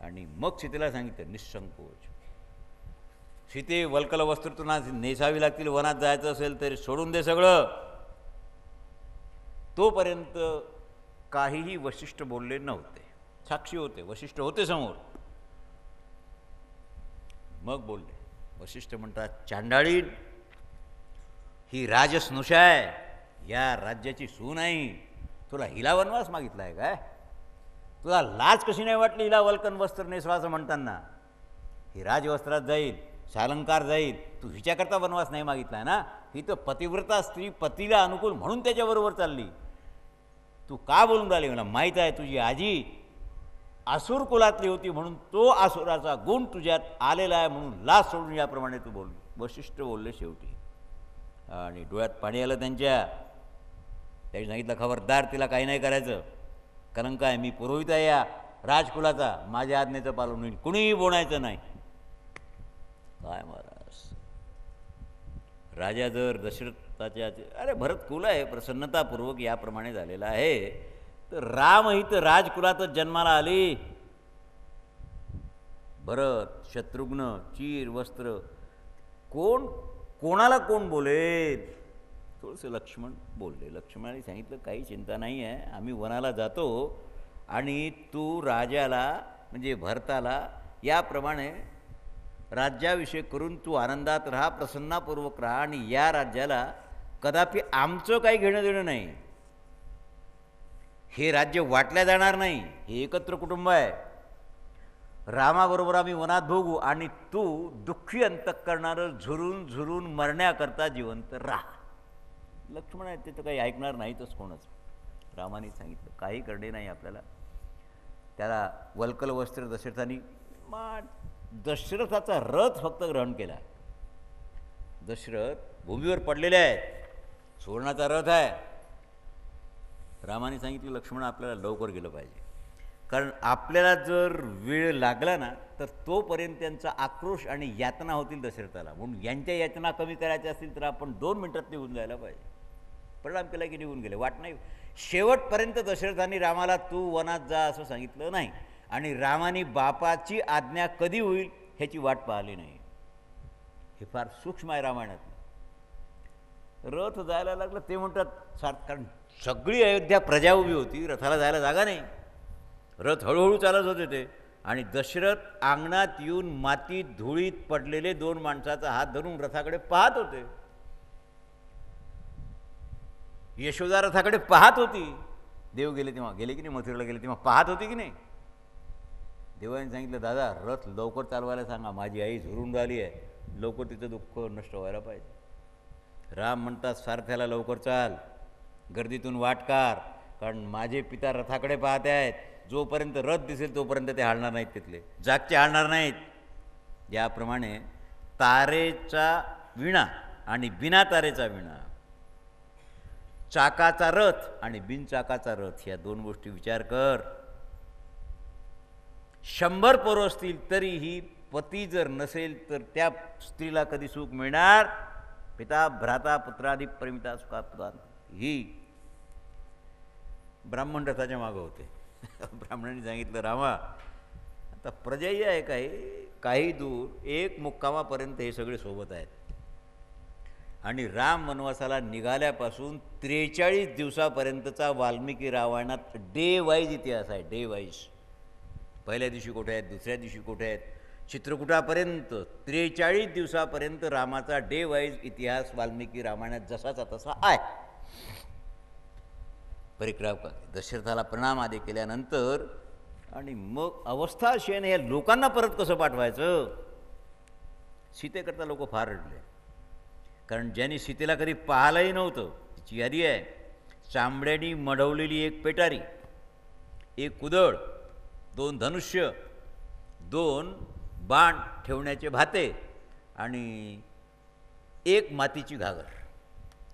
आणि मग सीतेला सांगितलं, निसंकोच. सीते वल्कलं वस्त्र तुला नेसावी लागतील, वनात जायचं असेल तरी सोडून दे सगळं. तोपर्यंत काहीही वशिष्ठ बोलले नव्हते. साक्षी होते, वशिष्ठ होते समोर. मग बोलले. वशिष्ठ म्हणतात, चांडाळी ही राजस्नुषा आहे, या राज्याची सून आहे. तुला हिला वनवास मागितला आहे काय? तुला लाज कशी नाही वाटली हिला वल्कन वस्त्र नेसवाचं म्हणताना? ही राजवस्त्रात जाईल, शालंकार जाईल. तू हिच्याकरता वनवास नाही मागितला आहे ना? ही तर पतिव्रता स्त्री, पतीला अनुकूल म्हणून त्याच्याबरोबर चालली. तू का बोलून राहिली? मला माहीत आहे तुझी आजी असुर कुलातली होती म्हणून तो असुराचा गुण तुझ्यात आलेला आहे, म्हणून लाज सोडून याप्रमाणे तू बोल. वशिष्ठ बोलले शेवटी. आणि डोळ्यात पाणी आलं त्यांच्या. त्यांनी सांगितलं, खबरदार तिला काही नाही करायचं. कलंक आहे, मी पुरोहित आहे या राजकुलाचा, माझ्या आज्ञेचं पालन होईल, कुणीही बोलायचं नाही. काय महाराज, राजा जर दशरथ भरताच्या अरे भरत कुल आहे, प्रसन्नतापूर्वक याप्रमाणे झालेला आहे. तर राम ही तर राजकुलातच जन्माला आली. भरत, शत्रुघ्न, चीर वस्त्र, कोण कोणाला कोण बोलेल. थोडंसं लक्ष्मण बोलले. लक्ष्मणाने सांगितलं काही चिंता नाही आहे, आम्ही वनाला जातो आणि तू राजाला म्हणजे भरताला याप्रमाणे राज्याभिषेक करून तू आनंदात राहा, प्रसन्नापूर्वक राहा आणि या राज्याला कदापि आमचं काही घेणं देणं नाही. हे राज्य वाटल्या जाणार नाही, हे एकत्र कुटुंब आहे. रामाबरोबर आम्ही वनात भोगू आणि तू दुःखी अंतःकरणानं झुरून झुरून मरण्याकरता जिवंत राहा. लक्ष्मण आहे ते तर काही ऐकणार नाहीतच कोणच. रामाने सांगितलं काही करणे नाही आपल्याला. त्याला वल्कल वस्त्र दशरथांनी दशरथाचा रथ फक्त ग्रहण केला. दशरथ भूमीवर पडलेले आहेत, सुवर्णाचा रथ आहे. रामाने सांगितलं लक्ष्मण आपल्याला लवकर गेलं पाहिजे, कारण आपल्याला जर वेळ लागला ना तर तोपर्यंत त्यांचा आक्रोश आणि यातना होतील दशरथाला. म्हणून यांच्या यातना कमी करायच्या असतील तर आपण 2 मिनिटात निघून जायला पाहिजे. परिणाम केला की निघून गेले, वाट नाही. शेवटपर्यंत दशरथांनी रामाला तू वनात जा असं सांगितलं नाही आणि रामाने बापाची आज्ञा कधी होईल ह्याची वाट पाहिली नाही. हे फार सूक्ष्म आहे रामायणात. रथ जायला लागलं ते म्हणतात कारण सगळी अयोध्या प्रजा उभी होती, रथाला जायला जागा नाही. रथ हळूहळू चालत होते ते आणि दशरथ अंगणात येऊन मातीत धुळीत पडलेले 2 माणसाचा हात धरून रथाकडे पाहत होते. यशोदा रथाकडे पाहत होती. देव गेले तेव्हा गेले की नाही, मथुरेला गेले तेव्हा पाहत होती की नाही. देवाने सांगितलं दादा रथ लवकर चालवायला सांगा, माझी आई झुरून राहिली आहे, लवकर तिचं दुःख नष्ट व्हायला पाहिजे. राम म्हणतात सारथ्याला लवकर चाल, गर्दीतून वाट काढ, कारण माझे पिता रथाकडे पाहते आहेत. जोपर्यंत रथ दिसेल तोपर्यंत ते हालणार नाहीत, तिथले जागचे हालणार नाहीत. याप्रमाणे तारेचा विणा आणि बिना तारेचा विणा, चाकाचा रथ आणि बिनचाकाचा रथ, ह्या 2 गोष्टी विचार कर. 100 पोरं असतील तरीही पती जर नसेल तर त्या स्त्रीला कधी सुख मिळणार. पिता भ्राता पुत्रादि परिमिता सुखात. ही ब्राह्मण रथाच्या मागं होते. ब्राह्मणांनी सांगितलं रामा आता प्रजाही आहे काही दूर, 1 मुक्कामापर्यंत हे सगळे सोबत आहेत आणि राम वनवासाला निघाल्यापासून 43 दिवसापर्यंतचा वाल्मिकी रामायणात डे वाईज इतिहास आहे. डे वाईज पहिल्या दिवशी कुठे आहेत, दुसऱ्या दिवशी कुठे आहेत, चित्रकूटापर्यंत 43 दिवसापर्यंत रामाचा डे वाईज इतिहास वाल्मिकी रामायणात जसाचा तसा आहे. परिक्रमा दशरथाला प्रणाम आदी केल्यानंतर आणि मग अवस्था अशी आहे ना, या लोकांना परत कसं पाठवायचं. सीतेकरता लोक फार रडले, कारण ज्यांनी सीतेला कधी पाहिलंही नव्हतं. तिची यादी आहे, चांबड्यानी मढवलेली 1 पेटारी, 1 कुदळ, 2 धनुष्य, 2 बाण ठेवण्याचे भाते आणि 1 मातीची घागर.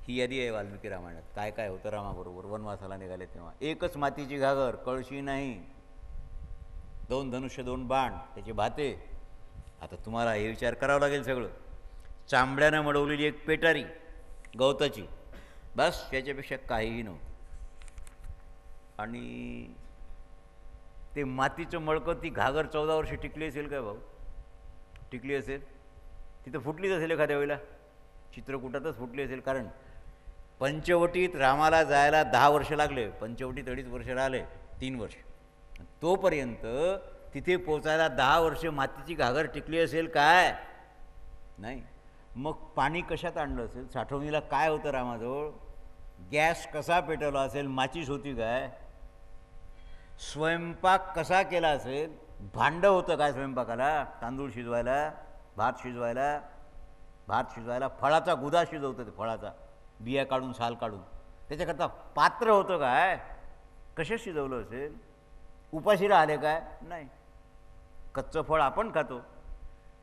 ही यादी आहे वाल्मिकी रामायणात. काय काय होतं रामाबरोबर वनवासाला निघाले तेव्हा. 1च मातीची घागर, कळशी नाही, 2 धनुष्य, 2 बाण, त्याचे भाते. आता तुम्हाला हे विचार करावं लागेल सगळं. चांबड्यानं मडवलेली 1 पेटारी गवताची, बस त्याच्यापेक्षा काहीही नव्हतं. आणि ते मातीचं मळकं, ती घागर 14 वर्ष टिकली असेल काय भाऊ? टिकली असेल, तिथं फुटलीच असेल एखाद्या वेळेला, चित्रकूटातच फुटली असेल. कारण पंचवटीत रामाला जायला 10 वर्ष लागले, पंचवटीत 2.5 वर्ष राहिले, 3 वर्ष. तोपर्यंत तिथे पोचायला 10 वर्ष मातीची घागर टिकली असेल काय? नाही. मग पाणी कशात आणलं असेल, साठवणीला काय होतं रामाजवळ, गॅस कसा पेटवला असेल, माचीस होती काय, स्वयंपाक कसा केला असेल, भांडं होतं काय स्वयंपाकाला, तांदूळ शिजवायला, भात शिजवायला, फळाचा गुदा शिजवतं ते, फळाचा बिया काढून साल काढून, त्याच्याकरता पात्र होतं काय, कशा शिजवलं असेल, उपाशी राहिले काय? नाही. कच्चं फळ आपण खातो,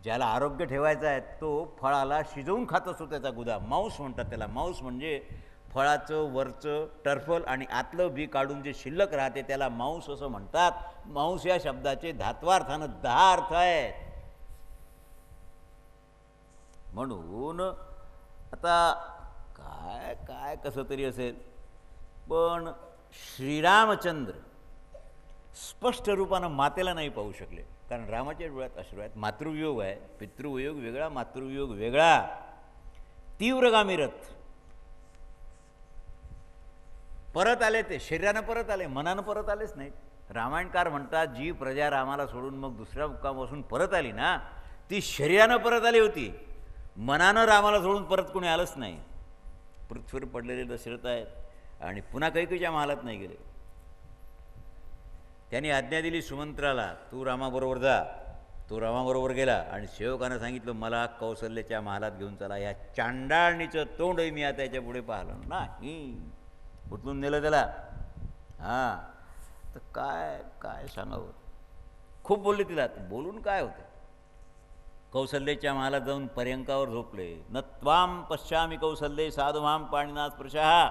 ज्याला आरोग्य ठेवायचं आहे तो फळाला शिजवून खात असतो, त्याचा गुदा, मांस म्हणतात त्याला. मांस म्हणजे फळाचं वरचं टर्फल आणि आतलं बी काढून जे शिल्लक राहते त्याला मांस असं म्हणतात. मांस या शब्दाचे धात्वार्थानं 10 अर्थ आहेत. म्हणून आता काय काय कसं तरी असेल, पण श्रीरामचंद्र स्पष्ट रूपानं मातेला नाही पाहू शकले, कारण रामाच्या डोळ्यात अश्रू आहेत. मातृवियोग आहे, पितृवियोग वेगळा, मातृवियोग वेगळा. तीव्रगामी रथ. परत आले ते, शरीरानं परत आले, मनानं परत आलेच नाहीत. रामायणकार म्हणतात जी प्रजा रामाला सोडून मग दुसऱ्या मुक्कामापासून परत आली ना, ती शरीरानं परत आली होती, मनानं रामाला सोडून परत कोणी आलंच नाही. पृथ्वीवर पडलेले दशरथ आहेत आणि पुन्हा कैकेयीच्या महालात नाही गेले. त्यांनी आज्ञा दिली सुमंत्राला, तू रामाबरोबर जा. तो रामाबरोबर गेला आणि सेवकानं सांगितलं मला कौशल्याच्या महालात घेऊन चला. या चांडाळणीचं तोंडही मी आता याच्या पुढे पाहिलं नाही. उचलून नेलं त्याला. हां, तर काय काय सांगावं. खूप बोलले तिला, बोलून काय होतं. कौशल्याच्या महालात जाऊन पर्यंकावर झोपले. न त्वाम पश्यामी कौशल्ये साधुमाम पाणिना स्पृशः.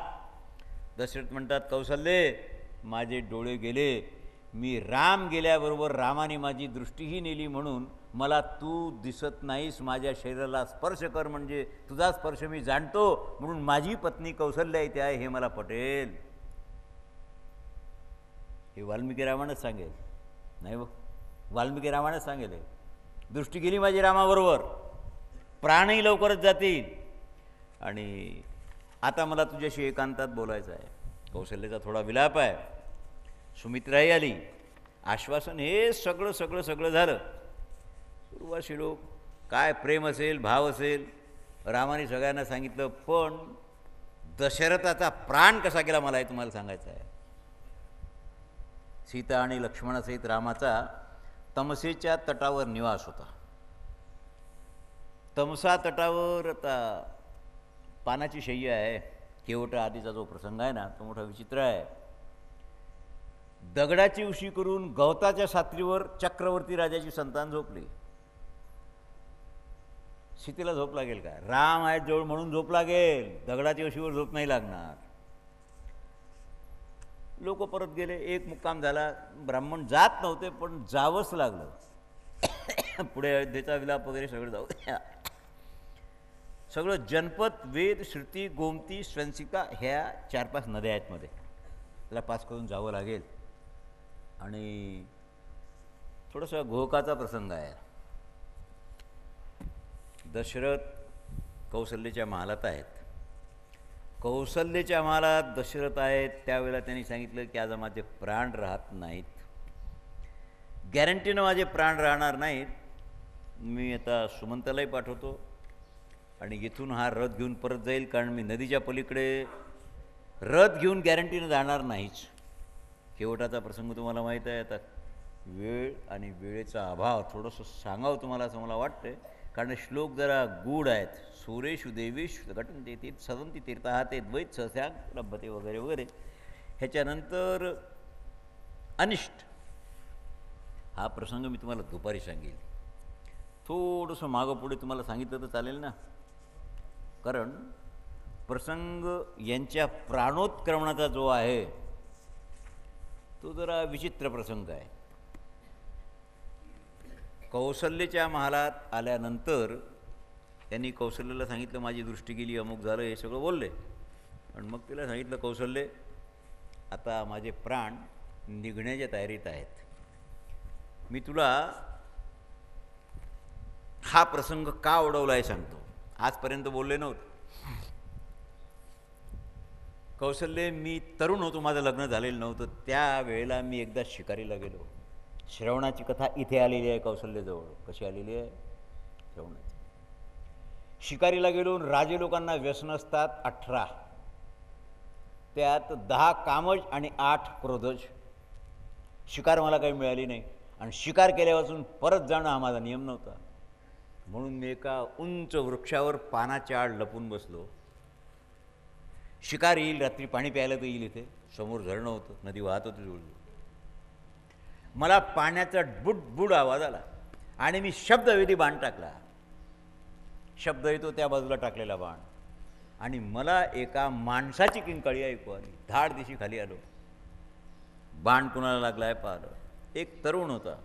दशरथ म्हणतात कौशल्ये माझे डोळे गेले, मी राम गेल्याबरोबर रामाने माझी दृष्टीही नेली, म्हणून मला तू दिसत नाहीस. माझ्या शरीराला स्पर्श कर, म्हणजे तुझा स्पर्श मी जाणतो, म्हणून माझी पत्नी कौशल्या इथे आहे हे मला पटेल. हे वाल्मिकी रामानंच सांगेल, नाही बघ, वाल्मिकी रामानंच सांगेल. दृष्टी गेली माझी रामाबरोबर, प्राणही लवकरच जातील आणि आता मला तुझ्याशी एकांतात बोलायचं आहे. कौशल्याचा थोडा विलाप आहे. सुमित्राही आली. आश्वासन हे सगळं सगळं सगळं झालं. सुरुवाशी लोक काय प्रेम असेल, भाव असेल, रामाने सगळ्यांना सांगितलं. पण दशरथाचा प्राण कसा गेला मला हे तुम्हाला सांगायचं आहे. सीता आणि लक्ष्मणासहित रामाचा तमसेच्या तटावर निवास होता. तमसा तटावर आता पानाची शय्या आहे. केवटा आधीचा जो प्रसंग आहे ना, तो मोठा विचित्र आहे. दगडाची उशी करून गवताच्या सात्रीवर चक्रवर्ती राजाची संतान झोपली. सीतेला झोप लागेल का? राम आहेत जवळ म्हणून झोप लागेल, दगडाच्या उशीवर झोप नाही लागणार. लोक परत गेले. एक मुक्काम झाला. ब्राह्मण जात नव्हते पण जावंच लागलं. पुढे अयोध्येचा विलाप वगैरे सगळं जाऊ द्या. सगळं जनपद, वेद, श्रुती, गोमती, स्वंसिका ह्या 4-5 नद्या आहेत मध्ये, त्याला पास करून जावं लागेल. आणि थोडासा घोकाचा प्रसंग आहे. दशरथ कौशल्याच्या महालात आहेत. कौशल्याच्या महालात दशरथ आहेत त्यावेळेला त्यांनी सांगितलं की आज माझे प्राण राहत नाहीत, गॅरंटीनं माझे प्राण राहणार नाहीत. मी आता सुमंतालाही पाठवतो आणि इथून हा रथ घेऊन परत जाईल, कारण मी नदीच्या पलीकडे रथ घेऊन गॅरंटीनं जाणार नाहीच. केवटाचा प्रसंग तुम्हाला माहीत आहे. आता वेळ आणि वेळेचा अभाव थोडंसं सांगावं तुम्हाला असं मला वाटतं, कारण श्लोक जरा गूढ आहेत. सुरेषु देवेषु घटन्ते ते सदंती तीर्थाः ते द्वैत सहस्याग लभते वगैरे वगैरे. ह्याच्यानंतर अनिष्ट हा प्रसंग मी तुम्हाला दुपारी सांगेल. थोडंसं मागं पुढे तुम्हाला सांगितलं तर चालेल ना, कारण प्रसंग यांच्या प्राणोत्क्रमणाचा जो आहे तो जरा विचित्र प्रसंग आहे. कौशल्याच्या महालात आल्यानंतर त्यांनी कौशल्याला सांगितलं माझी दृष्टी गेली, अमुक झालं, हे सगळं बोलले. आणि मग तिला सांगितलं कौशल्ये आता माझे प्राण निघण्याच्या तयारीत आहेत. मी तुला हा प्रसंग का ओढवला आहे सांगतो. आजपर्यंत बोलले नव्हते. कौशल्ये मी तरुण होतो, माझं लग्न झालेलं नव्हतं. त्यावेळेला मी एकदा शिकारीला गेलो. श्रवणाची कथा इथे आलेली आहे कौशल्यजवळ. कशी आलेली आहे? श्रवणाची. शिकारीला गेलो. राजे लोकांना व्यसन असतात 18, त्यात 10 कामज आणि 8 क्रोधज. शिकार मला काही मिळाली नाही आणि शिकार केल्यापासून परत जाणं हा माझा नियम नव्हता. म्हणून मी एका उंच वृक्षावर पानाच्या आड लपून बसलो. शिकार येईल, रात्री पाणी प्यायला तर येईल. इथे समोर झरणं होतं, नदी वाहत होती जवळ. मला पाण्याचा बुडबुड आवाज आला आणि मी शब्दवेधी बाण टाकला. शब्द येतो त्या बाजूला टाकलेला बाण, आणि मला एका माणसाची किंकाळी ऐकू आली. धाड दिशी खाली आलो. बाण कुणाला लागला आहे पाहिलं. एक तरुण होता.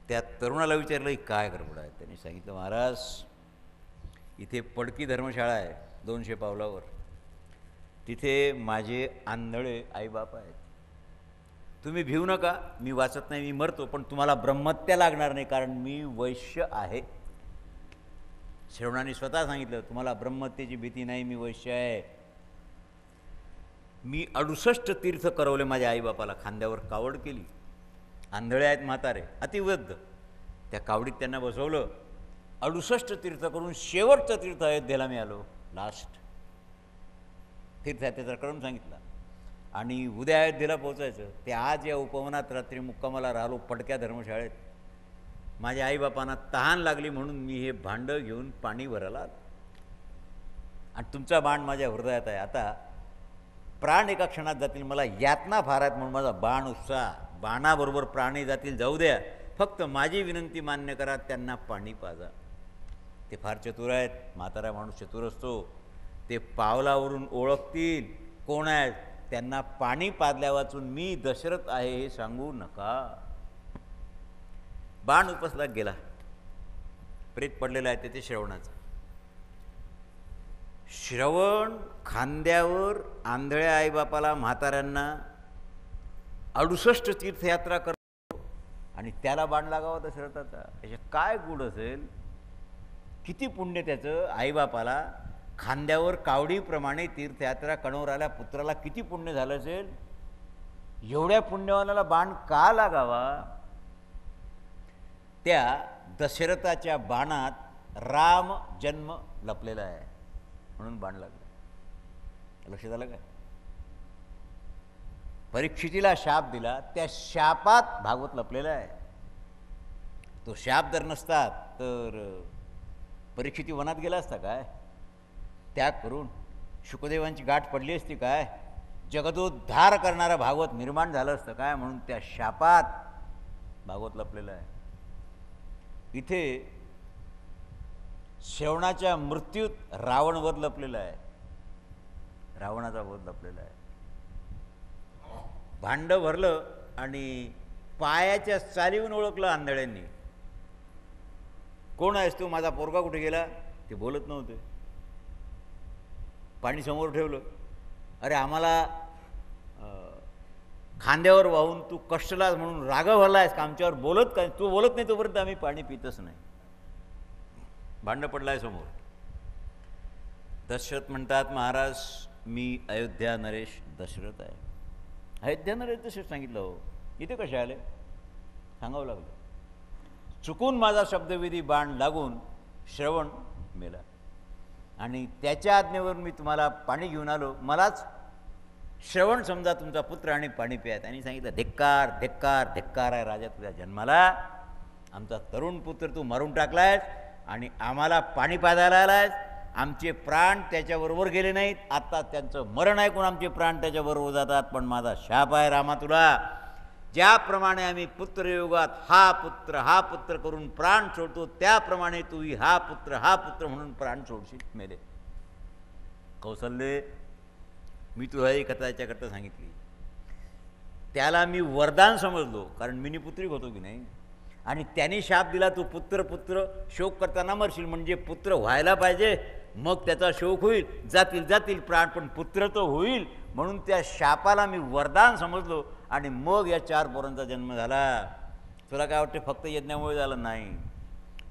त्या तरुणाला विचारलं काय गडबड आहे. त्यांनी सांगितलं महाराज इथे पडकी धर्मशाळा आहे 200 पावलावर. तिथे माझे आंधळे आईबाप आहेत. तुम्ही भिवू नका, मी वाचत नाही, मी मरतो, पण तुम्हाला ब्रह्मत्या लागणार नाही, कारण मी वैश्य आहे. श्रवणाने स्वतः सांगितलं, तुम्हाला ब्रह्मत्येची भीती नाही, मी वैश्य आहे. मी 68 तीर्थ करवले माझ्या आईबापाला, खांद्यावर कावड केली. आंधळे आहेत म्हातारे, अतिवृद्ध. त्या कावडीत त्यांना बसवलं. 68 तीर्थ करून शेवटचं तीर्थ अयोध्येला मी आलो. लास्ट तीर्थयात्रेचा क्रम सांगितला आणि उद्या अयोध्येला पोहोचायचं. ते आज या उपवनात रात्री मुक्कामाला राहिलो पडक्या धर्मशाळेत. माझ्या आईबापांना तहान लागली म्हणून मी हे भांडं घेऊन पाणी भरायला आलो. आणि तुमचा बाण माझ्या हृदयात आहे. आता प्राण एका क्षणात जातील, मला यातना फार आहेत म्हणून माझा बाण उत्साह. बाणाबरोबर प्राणी जातील, जाऊ द्या, फक्त माझी विनंती मान्य करा, त्यांना पाणी पाजा. ते फार चतुर आहेत. म्हातारा माणूस चतुर असतो. ते पावलावरून ओळखतील कोण आहेत. त्यांना पाणी पाजल्या वाचून मी दशरथ आहे हे सांगू नका. बाण उपसला गेला. प्रेत पडलेला आहे त्याचे श्रवणाचं. श्रवण खांद्यावर आंधळ्या आईबापाला म्हाताऱ्यांना 68 तीर्थयात्रा करतो आणि त्याला बाण लागावा दशरथाचा. त्याच्यात काय गुण असेल, किती पुण्य त्याचं. आईबापाला खांद्यावर कावडीप्रमाणे तीर्थयात्रा कणवराल्या पुत्राला किती पुण्य झालं असेल. एवढ्या पुण्यवानाला बाण का लागावा. त्या दशरथाच्या बाणात राम जन्म लपलेला आहे म्हणून बाण लागला. लक्षात आलं काय. परीक्षितीला शाप दिला, त्या शापात भागवत लपलेला आहे. तो शाप जर नसतात तर परीक्षिती वनात गेला असता काय. त्याग करून शुकदेवांची गाठ पडली असती काय. जगदोद्धार करणारा भागवत निर्माण झालं असतं काय. म्हणून त्या शापात भागवत लपलेलं आहे. इथे श्रवणाच्या मृत्यूत रावण वध लपलेला आहे. रावणाचा वध लपलेला आहे. भांडं भरलं आणि पायाच्या चालीवून ओळखलं आंधळ्यांनी. कोण आहेस तू, माझा पोरगा कुठे गेला. ते बोलत नव्हते. पाणी समोर ठेवलं. अरे आम्हाला खांद्यावर वाहून तू कष्टलास म्हणून रागव भरलायस का आमच्यावर. बोलत काय, तू बोलत नाही तोपर्यंत आम्ही पाणी पितच नाही. भांडं पडलं आहे समोर. दशरथ म्हणतात, महाराज मी अयोध्या नरेश दशरथ आहे. अयोध्या नरेश दशरथ सांगितलं. हो इथे कसे आले सांगावं लागलं. चुकून माझा शब्दविधी बाण लागून श्रवण मेला आणि त्याच्या आज्ञेवर मी तुम्हाला पाणी घेऊन आलो. मलाच श्रवण समजा तुमचा पुत्र आणि पाणी प्या. त्यांनी सांगितलं, धिक्कार धिक्कार धिक्कार आहे राजा तुझ्या जन्माला. आमचा तरुण पुत्र तू मारून टाकलायस आणि आम्हाला पाणी पाजायला आलायस. आमचे प्राण त्याच्याबरोबर गेले नाहीत. आता त्यांचं मरण ऐकून आमचे प्राण त्याच्याबरोबर जातात. पण माझा शाप आहे रामा तुला. ज्याप्रमाणे आम्ही पुत्रयुगात हा पुत्र करून प्राण सोडतो, त्याप्रमाणे तूही हा पुत्र म्हणून प्राण सोडशील. मेले. कौशल्य मी तुला ही कथा याच्याकरता सांगितली. त्याला मी वरदान समजलो, कारण मिनीपुत्रिक होतो की नाही. आणि त्याने शाप दिला, तू पुत्र शोक करताना मरशील. म्हणजे पुत्र व्हायला पाहिजे, मग त्याचा शोक होईल. जातील प्राण, पण पुत्र तो होईल. म्हणून त्या शापाला मी वरदान समजलो आणि मग या 4 पोरांचा जन्म झाला. तुला काय वाटते फक्त यज्ञामुळे झालं नाही.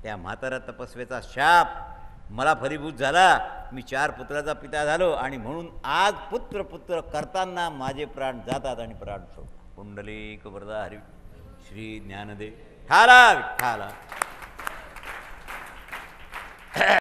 त्या म्हाताऱ्या तपस्वेचा शाप मला फलीभूत झाला. मी 4 पुत्राचा पिता झालो आणि म्हणून आज पुत्र करताना माझे प्राण जातात आणि प्राण सोडतात. पुंडलिक वरदा हरी श्री ज्ञानदेव ठाला विठ्ठाला.